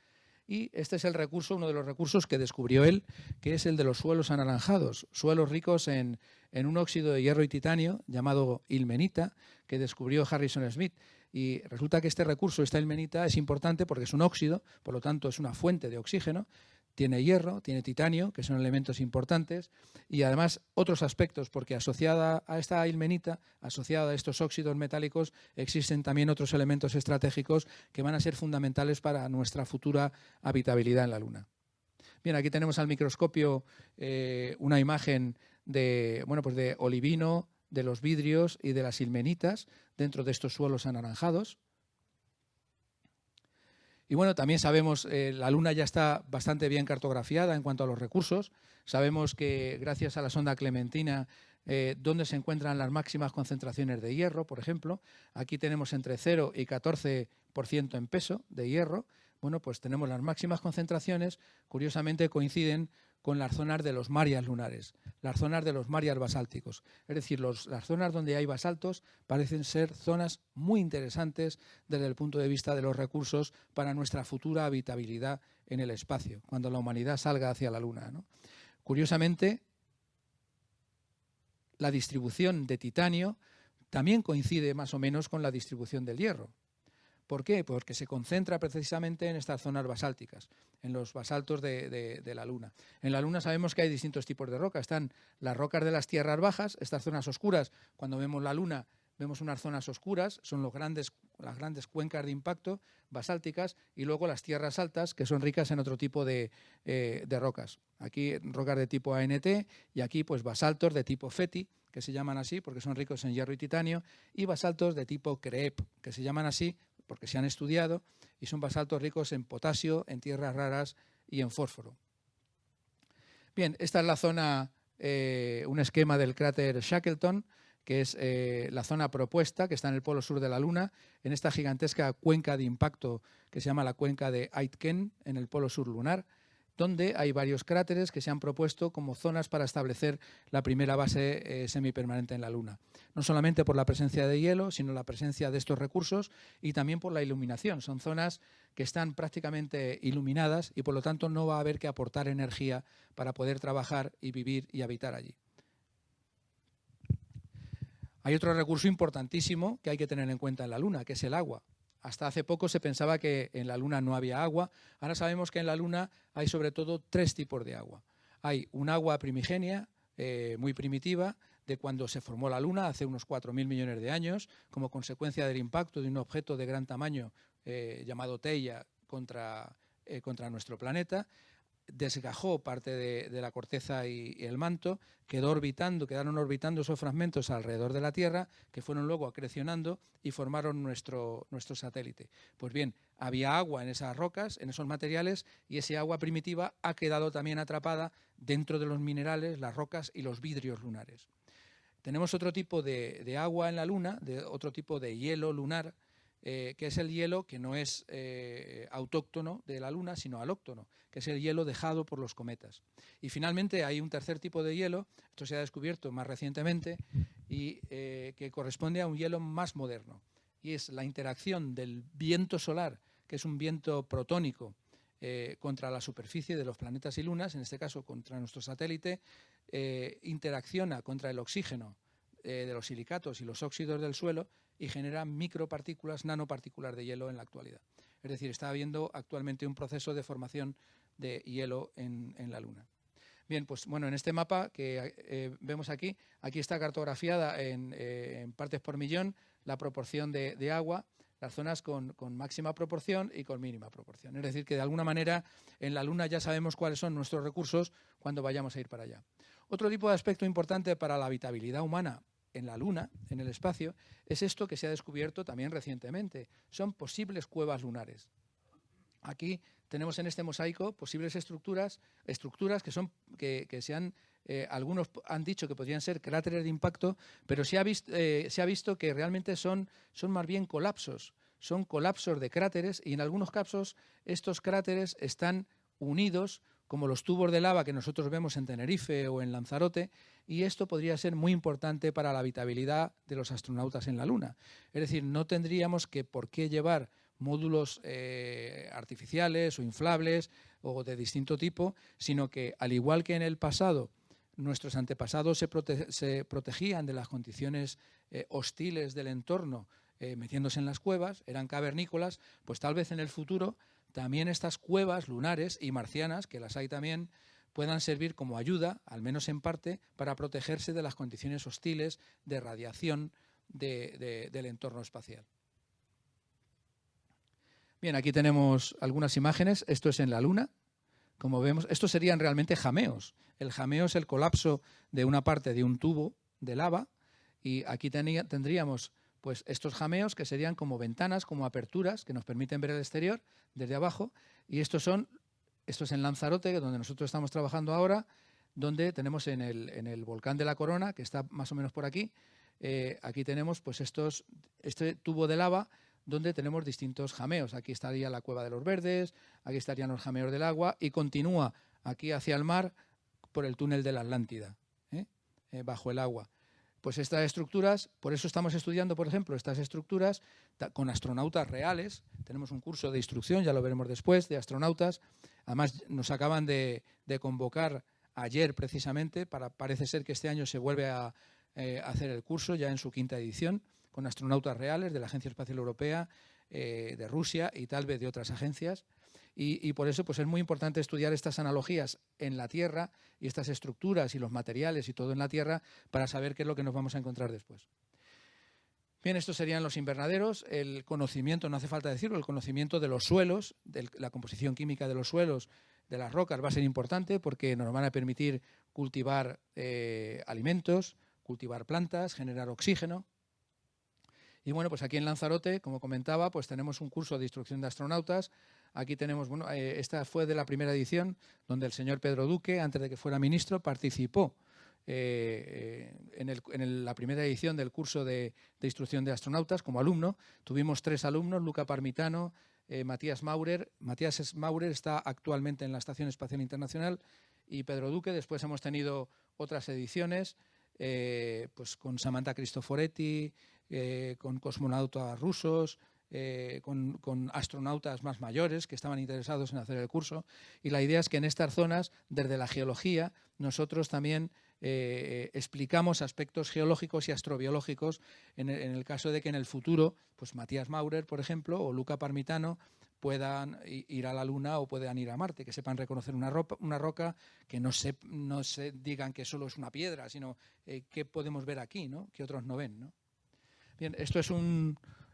Y este es el recurso, uno de los recursos que descubrió él, que es el de los suelos anaranjados, suelos ricos en un óxido de hierro y titanio llamado ilmenita, que descubrió Harrison Smith. Y resulta que este recurso, esta ilmenita, es importante porque es un óxido, por lo tanto es una fuente de oxígeno, tiene hierro, tiene titanio, que son elementos importantes, y además otros aspectos, porque asociada a esta ilmenita, asociada a estos óxidos metálicos, existen también otros elementos estratégicos que van a ser fundamentales para nuestra futura habitabilidad en la Luna. Bien, aquí tenemos al microscopio una imagen de olivino, de los vidrios y de las ilmenitas dentro de estos suelos anaranjados. Y bueno, también sabemos, la Luna ya está bastante bien cartografiada en cuanto a los recursos. Sabemos que gracias a la sonda Clementina, dónde se encuentran las máximas concentraciones de hierro, por ejemplo. Aquí tenemos entre 0 y 14% en peso de hierro. Bueno, pues tenemos las máximas concentraciones, curiosamente coinciden con las zonas de los mareas lunares, las zonas de los mareas basálticos. Es decir, las zonas donde hay basaltos parecen ser zonas muy interesantes desde el punto de vista de los recursos para nuestra futura habitabilidad en el espacio, cuando la humanidad salga hacia la Luna, ¿no? Curiosamente, la distribución de titanio también coincide más o menos con la distribución del hierro. ¿Por qué? Porque se concentra precisamente en estas zonas basálticas, en los basaltos de la Luna. En la Luna sabemos que hay distintos tipos de rocas. Están las rocas de las tierras bajas, estas zonas oscuras, cuando vemos la Luna vemos unas zonas oscuras, son las grandes cuencas de impacto basálticas, y luego las tierras altas, que son ricas en otro tipo de rocas. Aquí rocas de tipo ANT y aquí pues basaltos de tipo FETI, que se llaman así porque son ricos en hierro y titanio, y basaltos de tipo CREEP, que se llaman así porque se han estudiado y son basaltos ricos en potasio, en tierras raras y en fósforo. Bien, esta es la zona, un esquema del cráter Shackleton, que es la zona propuesta, que está en el polo sur de la Luna, en esta gigantesca cuenca de impacto que se llama la cuenca de Aitken, en el polo sur lunar, donde hay varios cráteres que se han propuesto como zonas para establecer la primera base semipermanente en la Luna. No solamente por la presencia de hielo, sino la presencia de estos recursos y también por la iluminación. Son zonas que están prácticamente iluminadas y por lo tanto no va a haber que aportar energía para poder trabajar y vivir y habitar allí. Hay otro recurso importantísimo que hay que tener en cuenta en la Luna, que es el agua. Hasta hace poco se pensaba que en la Luna no había agua. Ahora sabemos que en la Luna hay sobre todo 3 tipos de agua. Hay un agua primigenia, muy primitiva, de cuando se formó la Luna, hace unos 4.000 millones de años, como consecuencia del impacto de un objeto de gran tamaño llamado Theia contra nuestro planeta. Desgajó parte de la corteza y el manto, quedaron orbitando esos fragmentos alrededor de la Tierra, que fueron luego acrecionando y formaron nuestro satélite. Pues bien, había agua en esas rocas, en esos materiales, y ese agua primitiva ha quedado también atrapada dentro de los minerales, las rocas y los vidrios lunares. Tenemos otro tipo de agua en la Luna, otro tipo de hielo lunar, que es el hielo que no es autóctono de la Luna, sino alóctono, que es el hielo dejado por los cometas. Y finalmente hay un tercer tipo de hielo, esto se ha descubierto más recientemente, y que corresponde a un hielo más moderno, y es la interacción del viento solar, que es un viento protónico, contra la superficie de los planetas y lunas, en este caso contra nuestro satélite, interacciona contra el oxígeno de los silicatos y los óxidos del suelo y genera micropartículas, nanopartículas de hielo en la actualidad. Es decir, está habiendo actualmente un proceso de formación de hielo en la Luna. Bien, pues bueno, en este mapa que vemos aquí está cartografiada en partes por millón la proporción de agua, las zonas con máxima proporción y con mínima proporción. Es decir, que de alguna manera en la Luna ya sabemos cuáles son nuestros recursos cuando vayamos a ir para allá. Otro tipo de aspecto importante para la habitabilidad humana en la Luna, en el espacio, es esto que se ha descubierto también recientemente. Son posibles cuevas lunares. Aquí tenemos en este mosaico posibles estructuras que se han, algunos han dicho que podrían ser cráteres de impacto, pero se ha visto que realmente son más bien colapsos. Son colapsos de cráteres y en algunos casos estos cráteres están unidos como los tubos de lava que nosotros vemos en Tenerife o en Lanzarote, y esto podría ser muy importante para la habitabilidad de los astronautas en la Luna. Es decir, no tendríamos por qué llevar módulos artificiales o inflables o de distinto tipo, sino que, al igual que en el pasado, nuestros antepasados se protegían de las condiciones hostiles del entorno metiéndose en las cuevas, eran cavernícolas, pues tal vez en el futuro también estas cuevas lunares y marcianas, que las hay también, puedan servir como ayuda, al menos en parte, para protegerse de las condiciones hostiles de radiación del entorno espacial. Bien, aquí tenemos algunas imágenes. Esto es en la Luna. Como vemos, estos serían realmente jameos. El jameo es el colapso de una parte de un tubo de lava, y aquí tendríamos pues estos jameos que serían como ventanas, como aperturas que nos permiten ver el exterior desde abajo, y esto es en Lanzarote, donde nosotros estamos trabajando ahora, donde tenemos en el volcán de la Corona, que está más o menos por aquí. Aquí tenemos pues este tubo de lava donde tenemos distintos jameos. Aquí estaría la Cueva de los Verdes, aquí estarían los jameos del agua, y continúa aquí hacia el mar por el túnel de la Atlántida, bajo el agua. Pues estas estructuras, por eso estamos estudiando, por ejemplo, estas estructuras con astronautas reales. Tenemos un curso de instrucción, ya lo veremos después, de astronautas. Además, nos acaban de convocar ayer precisamente, parece ser que este año se vuelve a hacer el curso ya en su 5ª edición, con astronautas reales de la Agencia Espacial Europea, de Rusia y tal vez de otras agencias. Y por eso pues es muy importante estudiar estas analogías en la Tierra y estas estructuras y los materiales y todo en la Tierra para saber qué es lo que nos vamos a encontrar después. Bien, estos serían los invernaderos. El conocimiento, no hace falta decirlo, el conocimiento de los suelos, de la composición química de los suelos, de las rocas, va a ser importante porque nos van a permitir cultivar alimentos, cultivar plantas, generar oxígeno. Y bueno, pues aquí en Lanzarote, como comentaba, pues tenemos un curso de instrucción de astronautas. Aquí tenemos, bueno, esta fue de la primera edición, donde el señor Pedro Duque, antes de que fuera ministro, participó en la primera edición del curso de instrucción de astronautas como alumno. Tuvimos 3 alumnos, Luca Parmitano, Matías Maurer. Matías Maurer está actualmente en la Estación Espacial Internacional y Pedro Duque. Después hemos tenido otras ediciones, pues con Samantha Cristoforetti, con cosmonautas rusos, con astronautas más mayores que estaban interesados en hacer el curso. Y la idea es que en estas zonas, desde la geología, nosotros también explicamos aspectos geológicos y astrobiológicos en el caso de que en el futuro, pues Matías Maurer, por ejemplo, o Luca Parmitano puedan ir a la Luna o puedan ir a Marte, que sepan reconocer una roca, que no se digan que solo es una piedra, sino qué podemos ver aquí, ¿no? Que otros no ven, ¿no? Bien, esto es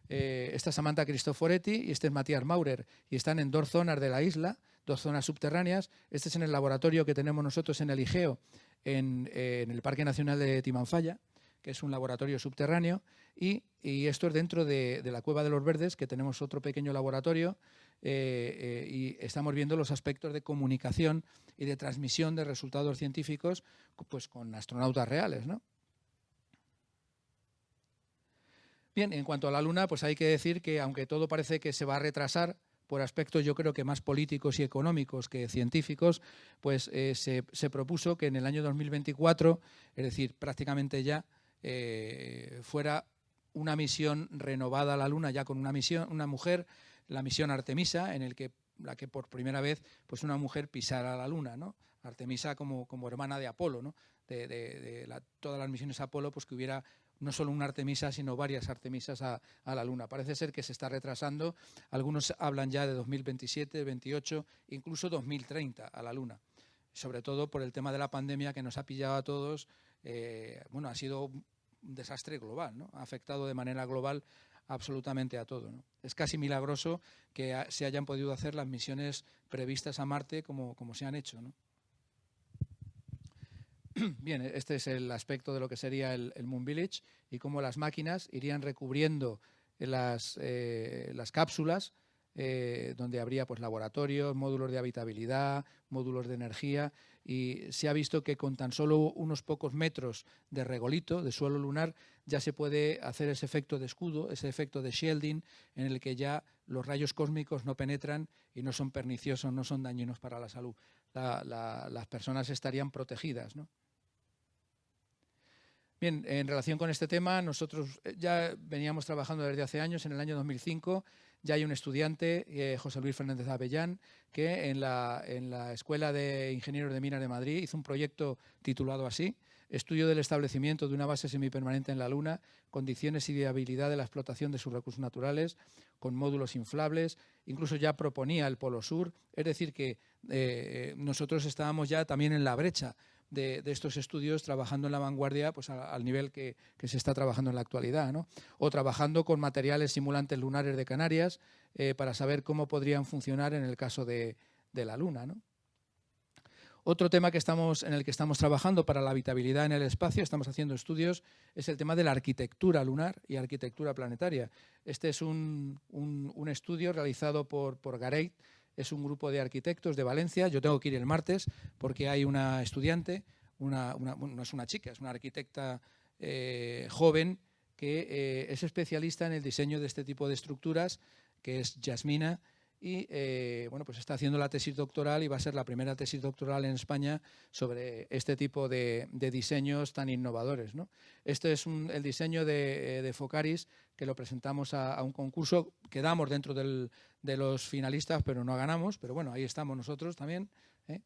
esta es Samantha Cristoforetti y este es Matías Maurer, y están en 2 zonas de la isla, 2 zonas subterráneas. Este es en el laboratorio que tenemos nosotros en el IGEO, en el Parque Nacional de Timanfaya, que es un laboratorio subterráneo, y esto es dentro de la Cueva de los Verdes, que tenemos otro pequeño laboratorio, y estamos viendo los aspectos de comunicación y de transmisión de resultados científicos, pues con astronautas reales, ¿no? Bien, en cuanto a la Luna, pues hay que decir que aunque todo parece que se va a retrasar, por aspectos yo creo que más políticos y económicos que científicos, pues se propuso que en el año 2024, es decir, prácticamente ya, fuera una misión renovada a la Luna, ya con una mujer, la misión Artemisa, en la que por primera vez pues una mujer pisara la Luna, ¿no? Artemisa como hermana de Apolo, ¿no? Todas las misiones Apolo, pues que hubiera no solo una Artemisa, sino varias Artemisas a la Luna. Parece ser que se está retrasando. Algunos hablan ya de 2027, 2028, incluso 2030 a la Luna. Sobre todo por el tema de la pandemia que nos ha pillado a todos. Bueno, ha sido un desastre global, ¿no? Ha afectado de manera global absolutamente a todo, ¿no? Es casi milagroso que se hayan podido hacer las misiones previstas a Marte como se han hecho, ¿no? Bien, este es el aspecto de lo que sería el Moon Village y cómo las máquinas irían recubriendo las cápsulas, donde habría pues laboratorios, módulos de habitabilidad, módulos de energía, y se ha visto que con tan solo unos pocos metros de regolito, de suelo lunar, ya se puede hacer ese efecto de escudo, ese efecto de shielding, en el que ya los rayos cósmicos no penetran y no son perniciosos, no son dañinos para la salud. Las personas estarían protegidas, ¿no? Bien, en relación con este tema, nosotros ya veníamos trabajando desde hace años. En el año 2005 ya hay un estudiante, José Luis Fernández Avellán, que en la Escuela de Ingenieros de Minas de Madrid hizo un proyecto titulado así: Estudio del establecimiento de una base semipermanente en la Luna, condiciones y viabilidad de la explotación de sus recursos naturales, con módulos inflables. Incluso ya proponía el Polo Sur. Es decir, que nosotros estábamos ya también en la brecha de estos estudios, trabajando en la vanguardia, pues al nivel que se está trabajando en la actualidad, ¿no? O trabajando con materiales simulantes lunares de Canarias para saber cómo podrían funcionar en el caso de la Luna, ¿no? Otro tema en el que estamos trabajando para la habitabilidad en el espacio, estamos haciendo estudios, es el tema de la arquitectura lunar y arquitectura planetaria. Este es un estudio realizado por Gareit. Es un grupo de arquitectos de Valencia. Yo tengo que ir el martes porque hay una estudiante, bueno, no es una chica, es una arquitecta joven que es especialista en el diseño de este tipo de estructuras, que es Yasmina, y bueno, pues está haciendo la tesis doctoral y va a ser la primera tesis doctoral en España sobre este tipo de diseños tan innovadores, ¿no? Este es el diseño de Focaris, que lo presentamos a un concurso. Quedamos dentro de los finalistas, pero no ganamos, pero bueno, ahí estamos nosotros también, ¿eh?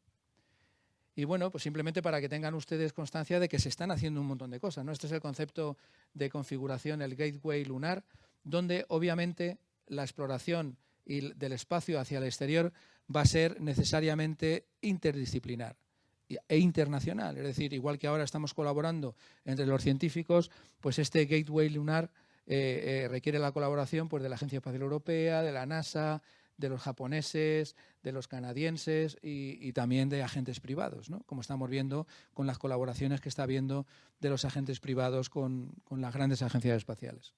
Y bueno, pues simplemente para que tengan ustedes constancia de que se están haciendo un montón de cosas, ¿no? Este es el concepto de configuración, el Gateway lunar, donde obviamente la exploración y del espacio hacia el exterior va a ser necesariamente interdisciplinar e internacional. Es decir, igual que ahora estamos colaborando entre los científicos, pues este Gateway lunar requiere la colaboración pues, de la Agencia Espacial Europea, de la NASA, de los japoneses, de los canadienses y también de agentes privados, ¿no? Como estamos viendo con las colaboraciones que está habiendo de los agentes privados con las grandes agencias espaciales.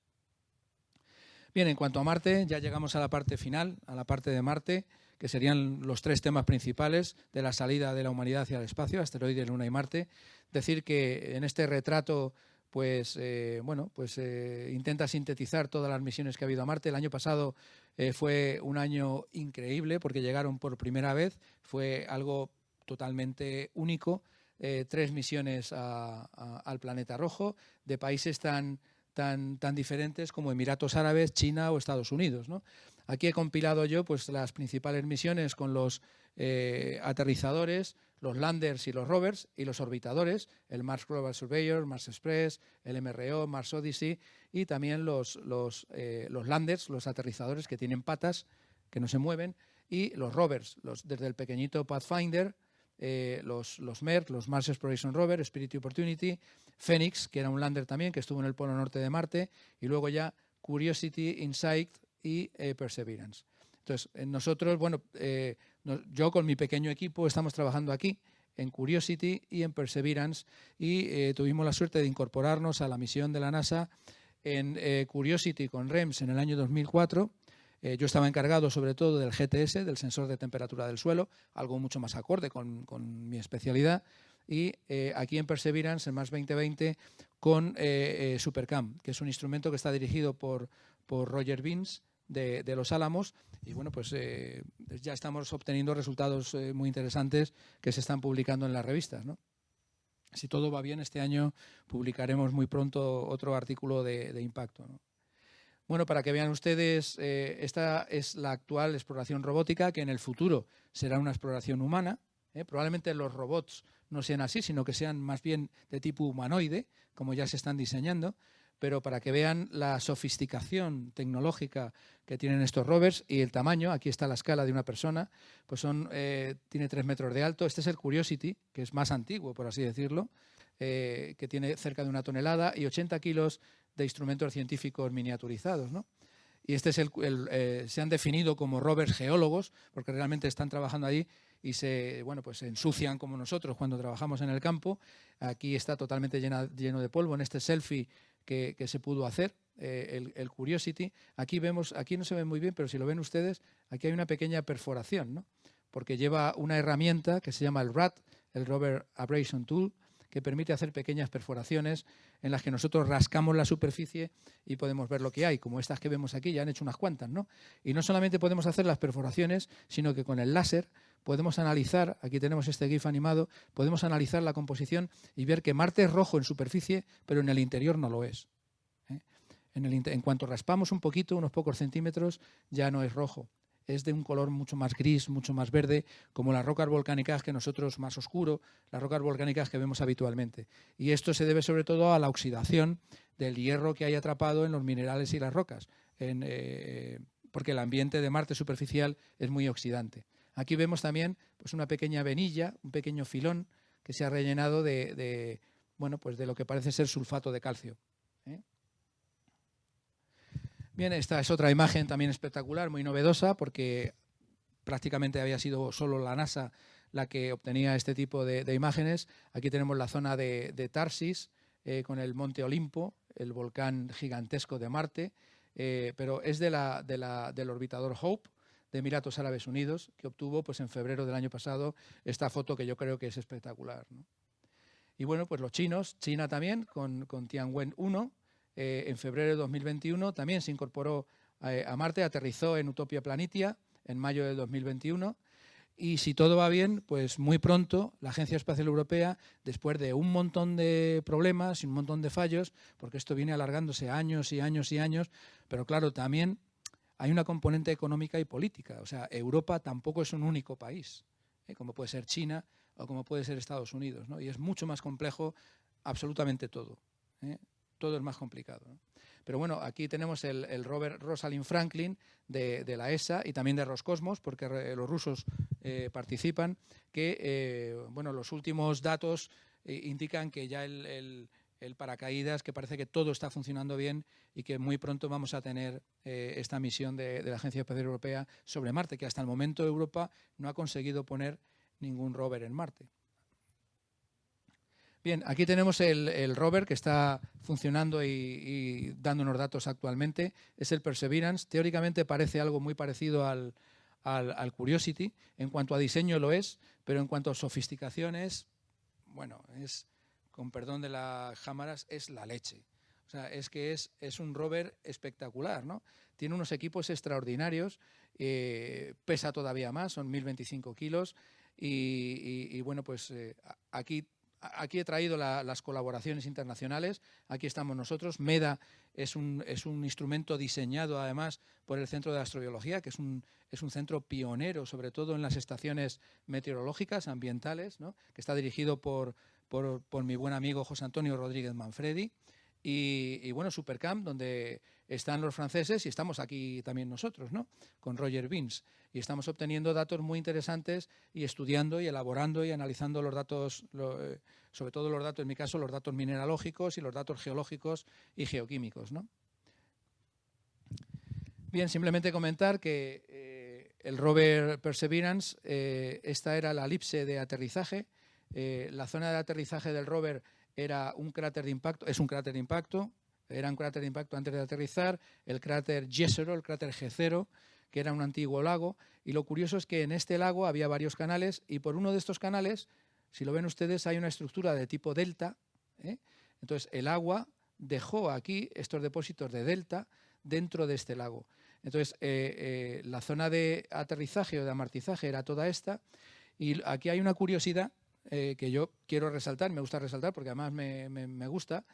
Bien, en cuanto a Marte, ya llegamos a la parte final, a la parte de Marte, que serían los 3 temas principales de la salida de la humanidad hacia el espacio, asteroides, Luna y Marte. Decir que en este retrato pues intenta sintetizar todas las misiones que ha habido a Marte. El año pasado fue un año increíble porque llegaron por primera vez, fue algo totalmente único, 3 misiones al planeta rojo de países tan diferentes como Emiratos Árabes, China o Estados Unidos, ¿no? Aquí he compilado yo pues, las principales misiones con los aterrizadores, los landers y los rovers y los orbitadores, el Mars Global Surveyor, Mars Express, el MRO, Mars Odyssey y también los landers, los aterrizadores que tienen patas que no se mueven y los rovers, desde el pequeñito Pathfinder, los MER, los Mars Exploration Rover, Spirit y Opportunity, Phoenix, que era un lander también, que estuvo en el polo norte de Marte, y luego ya Curiosity, Insight y Perseverance. Entonces, nosotros, yo con mi pequeño equipo estamos trabajando aquí en Curiosity y en Perseverance y tuvimos la suerte de incorporarnos a la misión de la NASA en Curiosity con REMS en el año 2004. Yo estaba encargado sobre todo del GTS, del sensor de temperatura del suelo, algo mucho más acorde con mi especialidad. Y aquí en Perseverance, en Mars 2020, con Supercam, que es un instrumento que está dirigido por Roger Binns de Los Álamos. Y bueno, pues ya estamos obteniendo resultados muy interesantes que se están publicando en las revistas, ¿no? Si todo va bien, este año publicaremos muy pronto otro artículo de impacto, ¿no? Bueno, para que vean ustedes, esta es la actual exploración robótica, que en el futuro será una exploración humana. Probablemente los robots no sean así, sino que sean más bien de tipo humanoide, como ya se están diseñando, pero para que vean la sofisticación tecnológica que tienen estos rovers y el tamaño, aquí está la escala de una persona, pues tiene 3 metros de alto. Este es el Curiosity, que es más antiguo, por así decirlo, que tiene cerca de 1 tonelada y 80 kilos de instrumentos científicos miniaturizados, ¿no? Y este es se han definido como rovers geólogos, porque realmente están trabajando allí y se ensucian como nosotros cuando trabajamos en el campo. Aquí está totalmente lleno de polvo en este selfie que se pudo hacer, el Curiosity. Aquí no se ve muy bien, pero si lo ven ustedes, aquí hay una pequeña perforación, ¿no? Porque lleva una herramienta que se llama el RAT, el Rover Abrasion Tool, que permite hacer pequeñas perforaciones en las que nosotros rascamos la superficie y podemos ver lo que hay, como estas que vemos aquí, ya han hecho unas cuantas, ¿no? Y no solamente podemos hacer las perforaciones, sino que con el láser podemos analizar, aquí tenemos este GIF animado, podemos analizar la composición y ver que Marte es rojo en superficie, pero en el interior no lo es. En cuanto raspamos un poquito, unos pocos centímetros, ya no es rojo. Es de un color mucho más gris, mucho más verde, como las rocas volcánicas que nosotros, más oscuro, las rocas volcánicas que vemos habitualmente. Y esto se debe sobre todo a la oxidación del hierro que hay atrapado en los minerales y las rocas, porque el ambiente de Marte superficial es muy oxidante. Aquí vemos también pues, una pequeña venilla, un pequeño filón que se ha rellenado de lo que parece ser sulfato de calcio. Bien, esta es otra imagen también espectacular, muy novedosa, porque prácticamente había sido solo la NASA la que obtenía este tipo de imágenes. Aquí tenemos la zona de Tarsis, con el Monte Olimpo, el volcán gigantesco de Marte, pero es del orbitador Hope de Emiratos Árabes Unidos, que obtuvo pues, en febrero del año pasado esta foto que yo creo que es espectacular, ¿no? Y bueno, pues los chinos, China también, con Tianwen-1, en febrero de 2021 también se incorporó a Marte, aterrizó en Utopia Planitia en mayo de 2021 y si todo va bien, pues muy pronto la Agencia Espacial Europea, después de un montón de problemas y un montón de fallos, porque esto viene alargándose años y años y años, pero claro, también hay una componente económica y política. O sea, Europa tampoco es un único país, como puede ser China o como puede ser Estados Unidos, ¿no? Y es mucho más complejo absolutamente todo. Todo es más complicado, ¿no? Pero bueno, aquí tenemos el rover Rosalind Franklin de la ESA y también de Roscosmos, porque los rusos participan, que los últimos datos indican que ya el el paracaídas, que parece que todo está funcionando bien y que muy pronto vamos a tener esta misión de la Agencia Espacial Europea sobre Marte, que hasta el momento Europa no ha conseguido poner ningún rover en Marte. Bien, aquí tenemos el rover que está funcionando y dando unos datos actualmente. Es el Perseverance. Teóricamente parece algo muy parecido al Curiosity. En cuanto a diseño lo es, pero en cuanto a sofisticación bueno, con perdón de las cámaras, es la leche. O sea, es que es un rover espectacular, ¿no? Tiene unos equipos extraordinarios, pesa todavía más, son 1025 kilos y bueno, pues aquí he traído las colaboraciones internacionales. Aquí estamos nosotros. MEDA es un instrumento diseñado además por el Centro de Astrobiología, que es un centro pionero, sobre todo en las estaciones meteorológicas, ambientales, ¿no? Que está dirigido por mi buen amigo José Antonio Rodríguez Manfredi. Y bueno, Supercamp, donde están los franceses y estamos aquí también nosotros, ¿no? Con Roger Vins. Y estamos obteniendo datos muy interesantes y estudiando y elaborando y analizando los datos, sobre todo los datos, en mi caso, los datos mineralógicos y los datos geológicos y geoquímicos, ¿no? Bien, simplemente comentar que el rover Perseverance, esta era la elipse de aterrizaje. La zona de aterrizaje del rover era un cráter de impacto, es un cráter de impacto, era un cráter de impacto antes de aterrizar, el cráter Jezero, el cráter G0, que era un antiguo lago, y lo curioso es que en este lago había varios canales y por uno de estos canales, si lo ven ustedes, hay una estructura de tipo delta, ¿eh? Entonces el agua dejó aquí estos depósitos de delta dentro de este lago. Entonces la zona de aterrizaje o de amortizaje era toda esta, y aquí hay una curiosidad que yo quiero resaltar, me gusta resaltar porque además me gusta,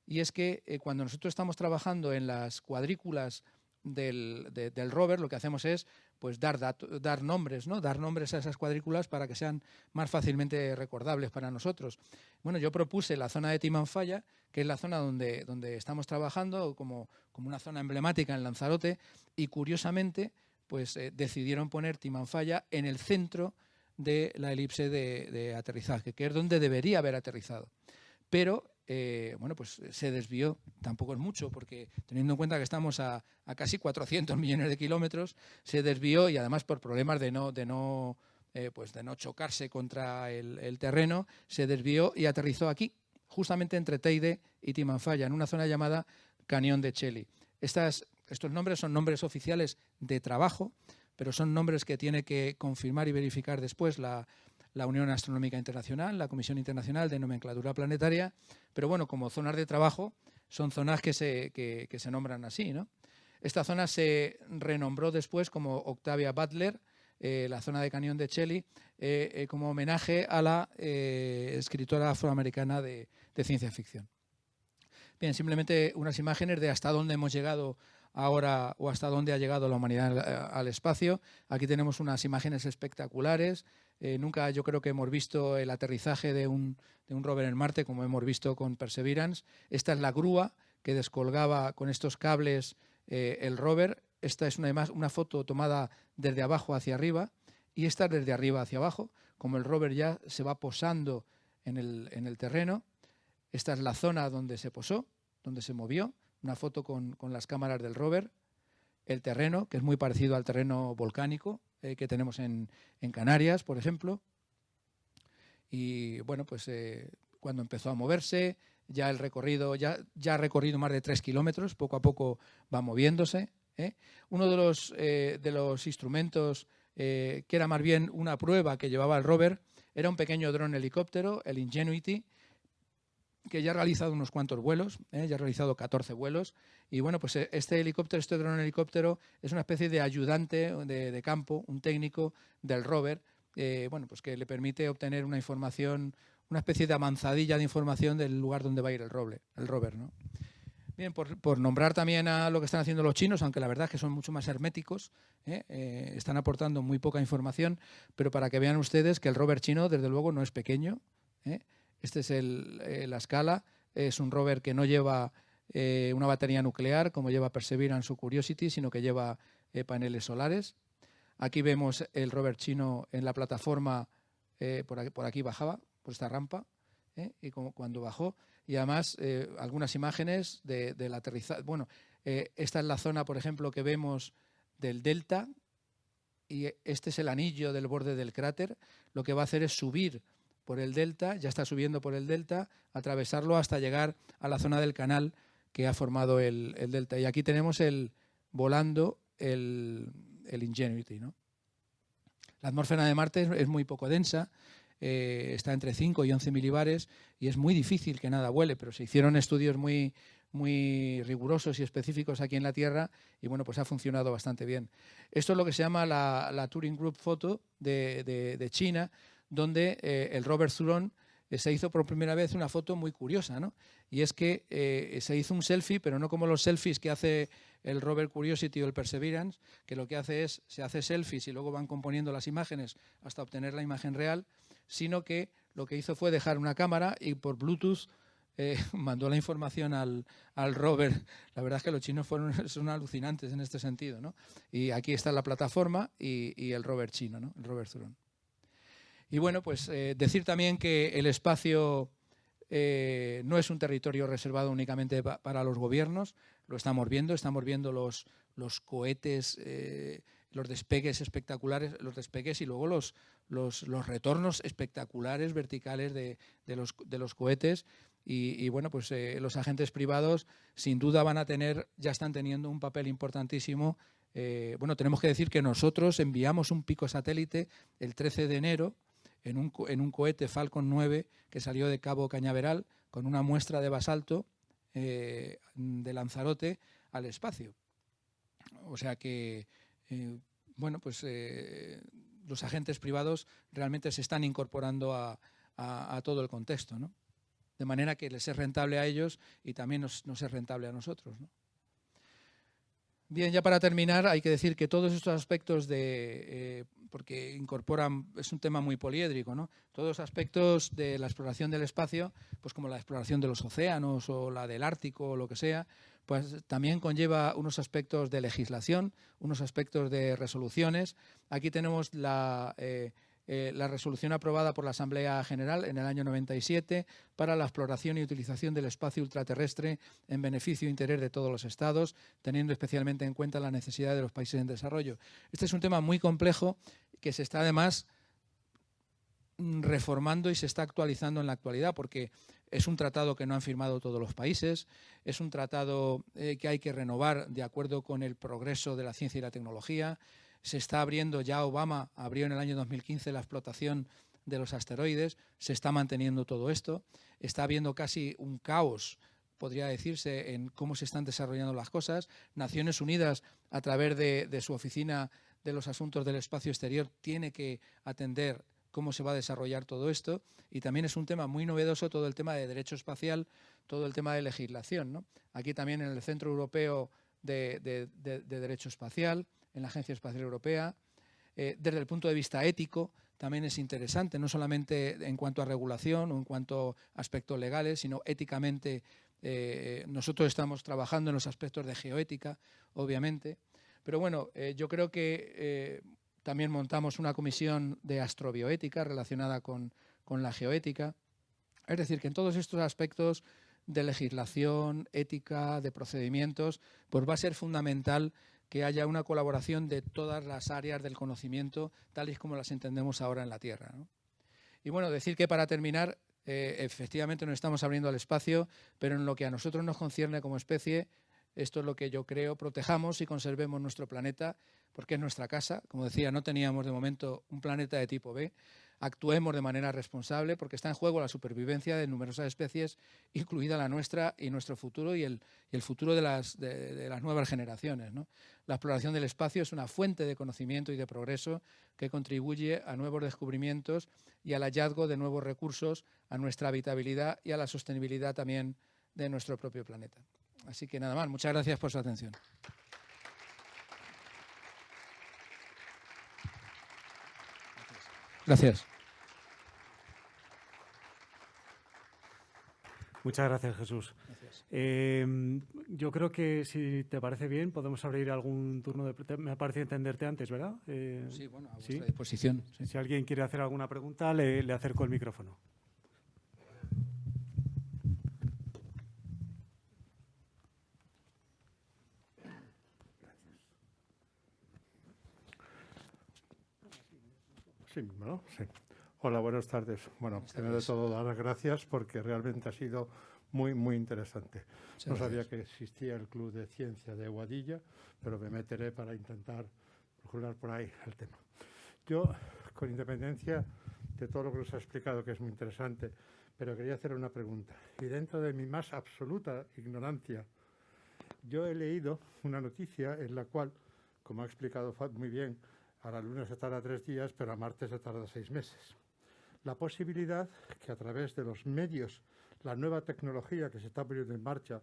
y es que cuando nosotros estamos trabajando en las cuadrículas del rover, lo que hacemos es pues dar nombres, ¿no? Dar nombres a esas cuadrículas para que sean más fácilmente recordables para nosotros. Bueno, yo propuse la zona de Timanfaya, que es la zona donde estamos trabajando como una zona emblemática en Lanzarote, y curiosamente pues decidieron poner Timanfaya en el centro de la elipse de aterrizaje, que es donde debería haber aterrizado. Pero, bueno, pues se desvió, tampoco es mucho, porque teniendo en cuenta que estamos a casi 400 millones de kilómetros, se desvió y además por problemas de no chocarse contra el terreno, se desvió y aterrizó aquí, justamente entre Teide y Timanfaya, en una zona llamada Cañón de Cheli. Estos nombres son nombres oficiales de trabajo, pero son nombres que tiene que confirmar y verificar después la Unión Astronómica Internacional, la Comisión Internacional de Nomenclatura Planetaria, pero bueno, como zonas de trabajo son zonas que se nombran así, ¿no? Esta zona se renombró después como Octavia Butler, la zona de Cañón de Cheli, como homenaje a la escritora afroamericana de ciencia ficción. Bien, simplemente unas imágenes de hasta dónde hemos llegado ahora o hasta dónde ha llegado la humanidad al espacio. Aquí tenemos unas imágenes espectaculares. Nunca yo creo que hemos visto el aterrizaje de un rover en Marte como hemos visto con Perseverance. Esta es la grúa que descolgaba con estos cables el rover. Esta es una foto tomada desde abajo hacia arriba y esta desde arriba hacia abajo, como el rover ya se va posando en el terreno. Esta es la zona donde se posó, donde se movió, una foto con las cámaras del rover. El terreno, que es muy parecido al terreno volcánico que tenemos en Canarias, por ejemplo. Y bueno, pues cuando empezó a moverse, ya el recorrido, ya ha recorrido más de 3 kilómetros, poco a poco va moviéndose. Uno de los instrumentos que era más bien una prueba que llevaba el rover era un pequeño dron helicóptero, el Ingenuity, que ya ha realizado unos cuantos vuelos, ya ha realizado 14 vuelos, y bueno, pues este dron helicóptero es una especie de ayudante de campo, un técnico del rover, bueno, pues que le permite obtener una información, una especie de avanzadilla de información del lugar donde va a ir el rover, ¿no? Bien, por nombrar también a lo que están haciendo los chinos, aunque la verdad es que son mucho más herméticos, están aportando muy poca información, pero para que vean ustedes que el rover chino, desde luego, no es pequeño. Este es la escala, es un rover que no lleva una batería nuclear como lleva Perseverance o Curiosity, sino que lleva paneles solares. Aquí vemos el rover chino en la plataforma, por aquí bajaba, por esta rampa, y cuando bajó. y además algunas imágenes del aterrizaje. Bueno, esta es la zona, por ejemplo, que vemos del delta, y este es el anillo del borde del cráter. Lo que va a hacer es subir por el delta, ya está subiendo por el delta, atravesarlo hasta llegar a la zona del canal que ha formado el delta. Y aquí tenemos volando el Ingenuity, ¿no? La atmósfera de Marte es muy poco densa, está entre 5 y 11 milibares y es muy difícil que nada vuele, pero se hicieron estudios muy rigurosos y específicos aquí en la Tierra y bueno, pues ha funcionado bastante bien. Esto es lo que se llama la Turing Group Photo de China, donde el rover Zhurong se hizo por primera vez una foto muy curiosa, ¿no? Y es que se hizo un selfie, pero no como los selfies que hace el rover Curiosity o el Perseverance, que lo que hace es, se hace selfies y luego van componiendo las imágenes hasta obtener la imagen real, sino que lo que hizo fue dejar una cámara y por Bluetooth mandó la información al rover. La verdad es que los chinos son alucinantes en este sentido, ¿no? Y aquí está la plataforma y el rover chino, ¿no? El rover Zhurong. Y bueno, pues decir también que el espacio no es un territorio reservado únicamente para los gobiernos, lo estamos viendo los cohetes, los despegues espectaculares, los despegues y luego los retornos espectaculares verticales de los cohetes. Y bueno, pues los agentes privados sin duda van a tener, ya están teniendo un papel importantísimo. Bueno, tenemos que decir que nosotros enviamos un pico satélite el 13 de enero en un cohete Falcon 9 que salió de Cabo Cañaveral con una muestra de basalto de Lanzarote al espacio. O sea que, bueno, pues los agentes privados realmente se están incorporando a todo el contexto, ¿no? De manera que les es rentable a ellos y también nos es rentable a nosotros, ¿no? Bien, ya para terminar, hay que decir que todos estos aspectos porque incorporan, es un tema muy poliédrico, ¿no? Todos los aspectos de la exploración del espacio, pues como la exploración de los océanos o la del Ártico o lo que sea, pues también conlleva unos aspectos de legislación, unos aspectos de resoluciones. Aquí tenemos la resolución aprobada por la Asamblea General en el año 97 para la exploración y utilización del espacio ultraterrestre en beneficio e interés de todos los estados, teniendo especialmente en cuenta la necesidad de los países en desarrollo. Este es un tema muy complejo que se está además reformando y se está actualizando en la actualidad, porque es un tratado que no han firmado todos los países, es un tratado que hay que renovar de acuerdo con el progreso de la ciencia y la tecnología. Se está abriendo, ya Obama abrió en el año 2015 la explotación de los asteroides, se está manteniendo todo esto, está habiendo casi un caos, podría decirse, en cómo se están desarrollando las cosas. Naciones Unidas, a través de su Oficina de los Asuntos del Espacio Exterior, tiene que atender cómo se va a desarrollar todo esto, y también es un tema muy novedoso todo el tema de derecho espacial, todo el tema de legislación, ¿no? Aquí también en el Centro Europeo de Derecho Espacial, en la Agencia Espacial Europea. Desde el punto de vista ético también es interesante, no solamente en cuanto a regulación o en cuanto a aspectos legales, sino éticamente. Nosotros estamos trabajando en los aspectos de geoética, obviamente, pero bueno, yo creo que también montamos una comisión de astrobioética relacionada con la geoética. Es decir, que en todos estos aspectos de legislación, ética, de procedimientos, pues va a ser fundamental que haya una colaboración de todas las áreas del conocimiento, tal y como las entendemos ahora en la Tierra, ¿no? Y bueno, decir que para terminar, efectivamente nos estamos abriendo al espacio, pero en lo que a nosotros nos concierne como especie, esto es lo que yo creo, protejamos y conservemos nuestro planeta, porque es nuestra casa. Como decía, no teníamos de momento un planeta de tipo B. Actuemos de manera responsable porque está en juego la supervivencia de numerosas especies, incluida la nuestra y nuestro futuro y el futuro de las nuevas generaciones, ¿no? La exploración del espacio es una fuente de conocimiento y de progreso que contribuye a nuevos descubrimientos y al hallazgo de nuevos recursos, a nuestra habitabilidad y a la sostenibilidad también de nuestro propio planeta. Así que nada más, muchas gracias por su atención. Gracias. Muchas gracias, Jesús. Gracias. Yo creo que, si te parece bien, podemos abrir algún turno de... Me parece entenderte antes, ¿verdad? Sí, bueno, a vuestra disposición. Sí. Si alguien quiere hacer alguna pregunta, le acerco el micrófono. Sí, ¿no? Sí. Hola, buenas tardes. Bueno, primero de todo, dar las gracias porque realmente ha sido muy, muy interesante. No sabía que existía el Club de Ciencia de Boadilla, pero me meteré para intentar procurar por ahí el tema. Yo, con independencia de todo lo que nos ha explicado, que es muy interesante, pero quería hacer una pregunta. Y dentro de mi más absoluta ignorancia, yo he leído una noticia en la cual, como ha explicado muy bien, a la Luna se tarda 3 días, pero a Marte se tarda 6 meses. La posibilidad que a través de los medios, la nueva tecnología que se está poniendo en marcha,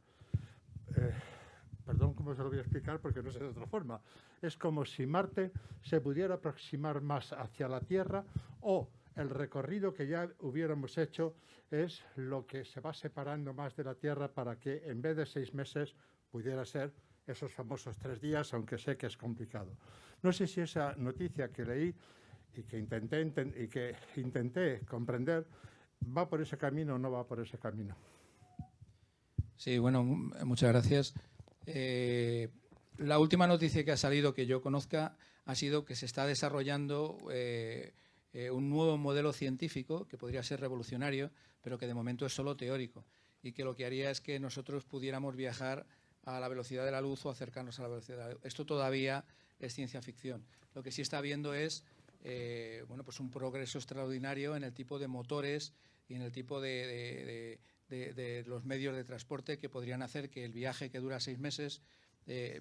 perdón cómo se lo voy a explicar porque no sé de otra forma, es como si Marte se pudiera aproximar más hacia la Tierra, o el recorrido que ya hubiéramos hecho es lo que se va separando más de la Tierra para que en vez de 6 meses pudiera ser esos famosos 3 días, aunque sé que es complicado. No sé si esa noticia que leí y que intenté comprender va por ese camino o no va por ese camino. Sí, bueno, muchas gracias. La última noticia que ha salido que yo conozca ha sido que se está desarrollando un nuevo modelo científico que podría ser revolucionario, pero que de momento es solo teórico, y que lo que haría es que nosotros pudiéramos viajar a la velocidad de la luz o acercarnos a la velocidad de la luz. Esto todavía es ciencia ficción. Lo que sí está viendo es bueno, pues un progreso extraordinario en el tipo de motores y en el tipo de los medios de transporte que podrían hacer que el viaje, que dura 6 meses,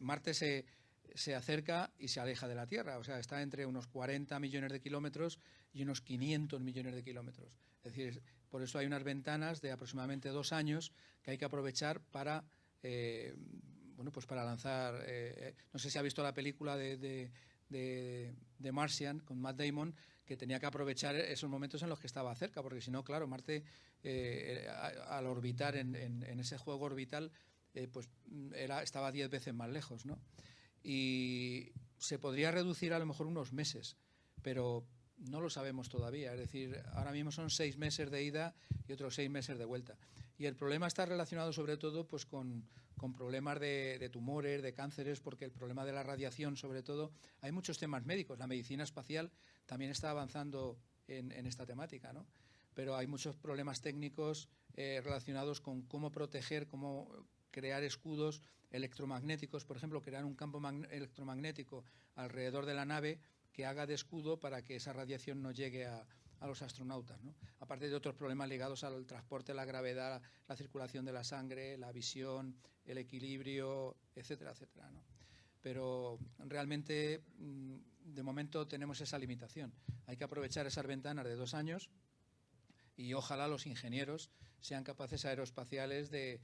Marte se acerca y se aleja de la Tierra. O sea, está entre unos 40 millones de kilómetros y unos 500 millones de kilómetros. Es decir, por eso hay unas ventanas de aproximadamente 2 años que hay que aprovechar para bueno, pues para lanzar. No sé si ha visto la película de Martian con Matt Damon, que tenía que aprovechar esos momentos en los que estaba cerca, porque si no, claro, Marte al orbitar en ese juego orbital pues estaba 10 veces más lejos, ¿no? Y se podría reducir a lo mejor unos meses, pero no lo sabemos todavía. Es decir, ahora mismo son 6 meses de ida y otros 6 meses de vuelta. Y el problema está relacionado sobre todo pues con problemas de tumores, de cánceres, porque el problema de la radiación, sobre todo, hay muchos temas médicos. La medicina espacial también está avanzando en esta temática, ¿no? Pero hay muchos problemas técnicos relacionados con cómo proteger, cómo crear escudos electromagnéticos, por ejemplo, crear un campo electromagnético alrededor de la nave que haga de escudo para que esa radiación no llegue a los astronautas, ¿no? Aparte de otros problemas ligados al transporte, la gravedad, la circulación de la sangre, la visión, el equilibrio, etcétera, etcétera, ¿no? Pero realmente, de momento, tenemos esa limitación. Hay que aprovechar esas ventanas de 2 años y ojalá los ingenieros sean capaces aeroespaciales de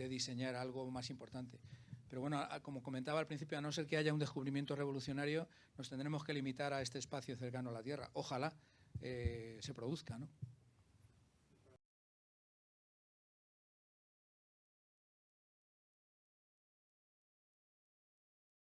diseñar algo más importante. Pero bueno, como comentaba al principio, a no ser que haya un descubrimiento revolucionario, nos tendremos que limitar a este espacio cercano a la Tierra. Ojalá se produzca, ¿no?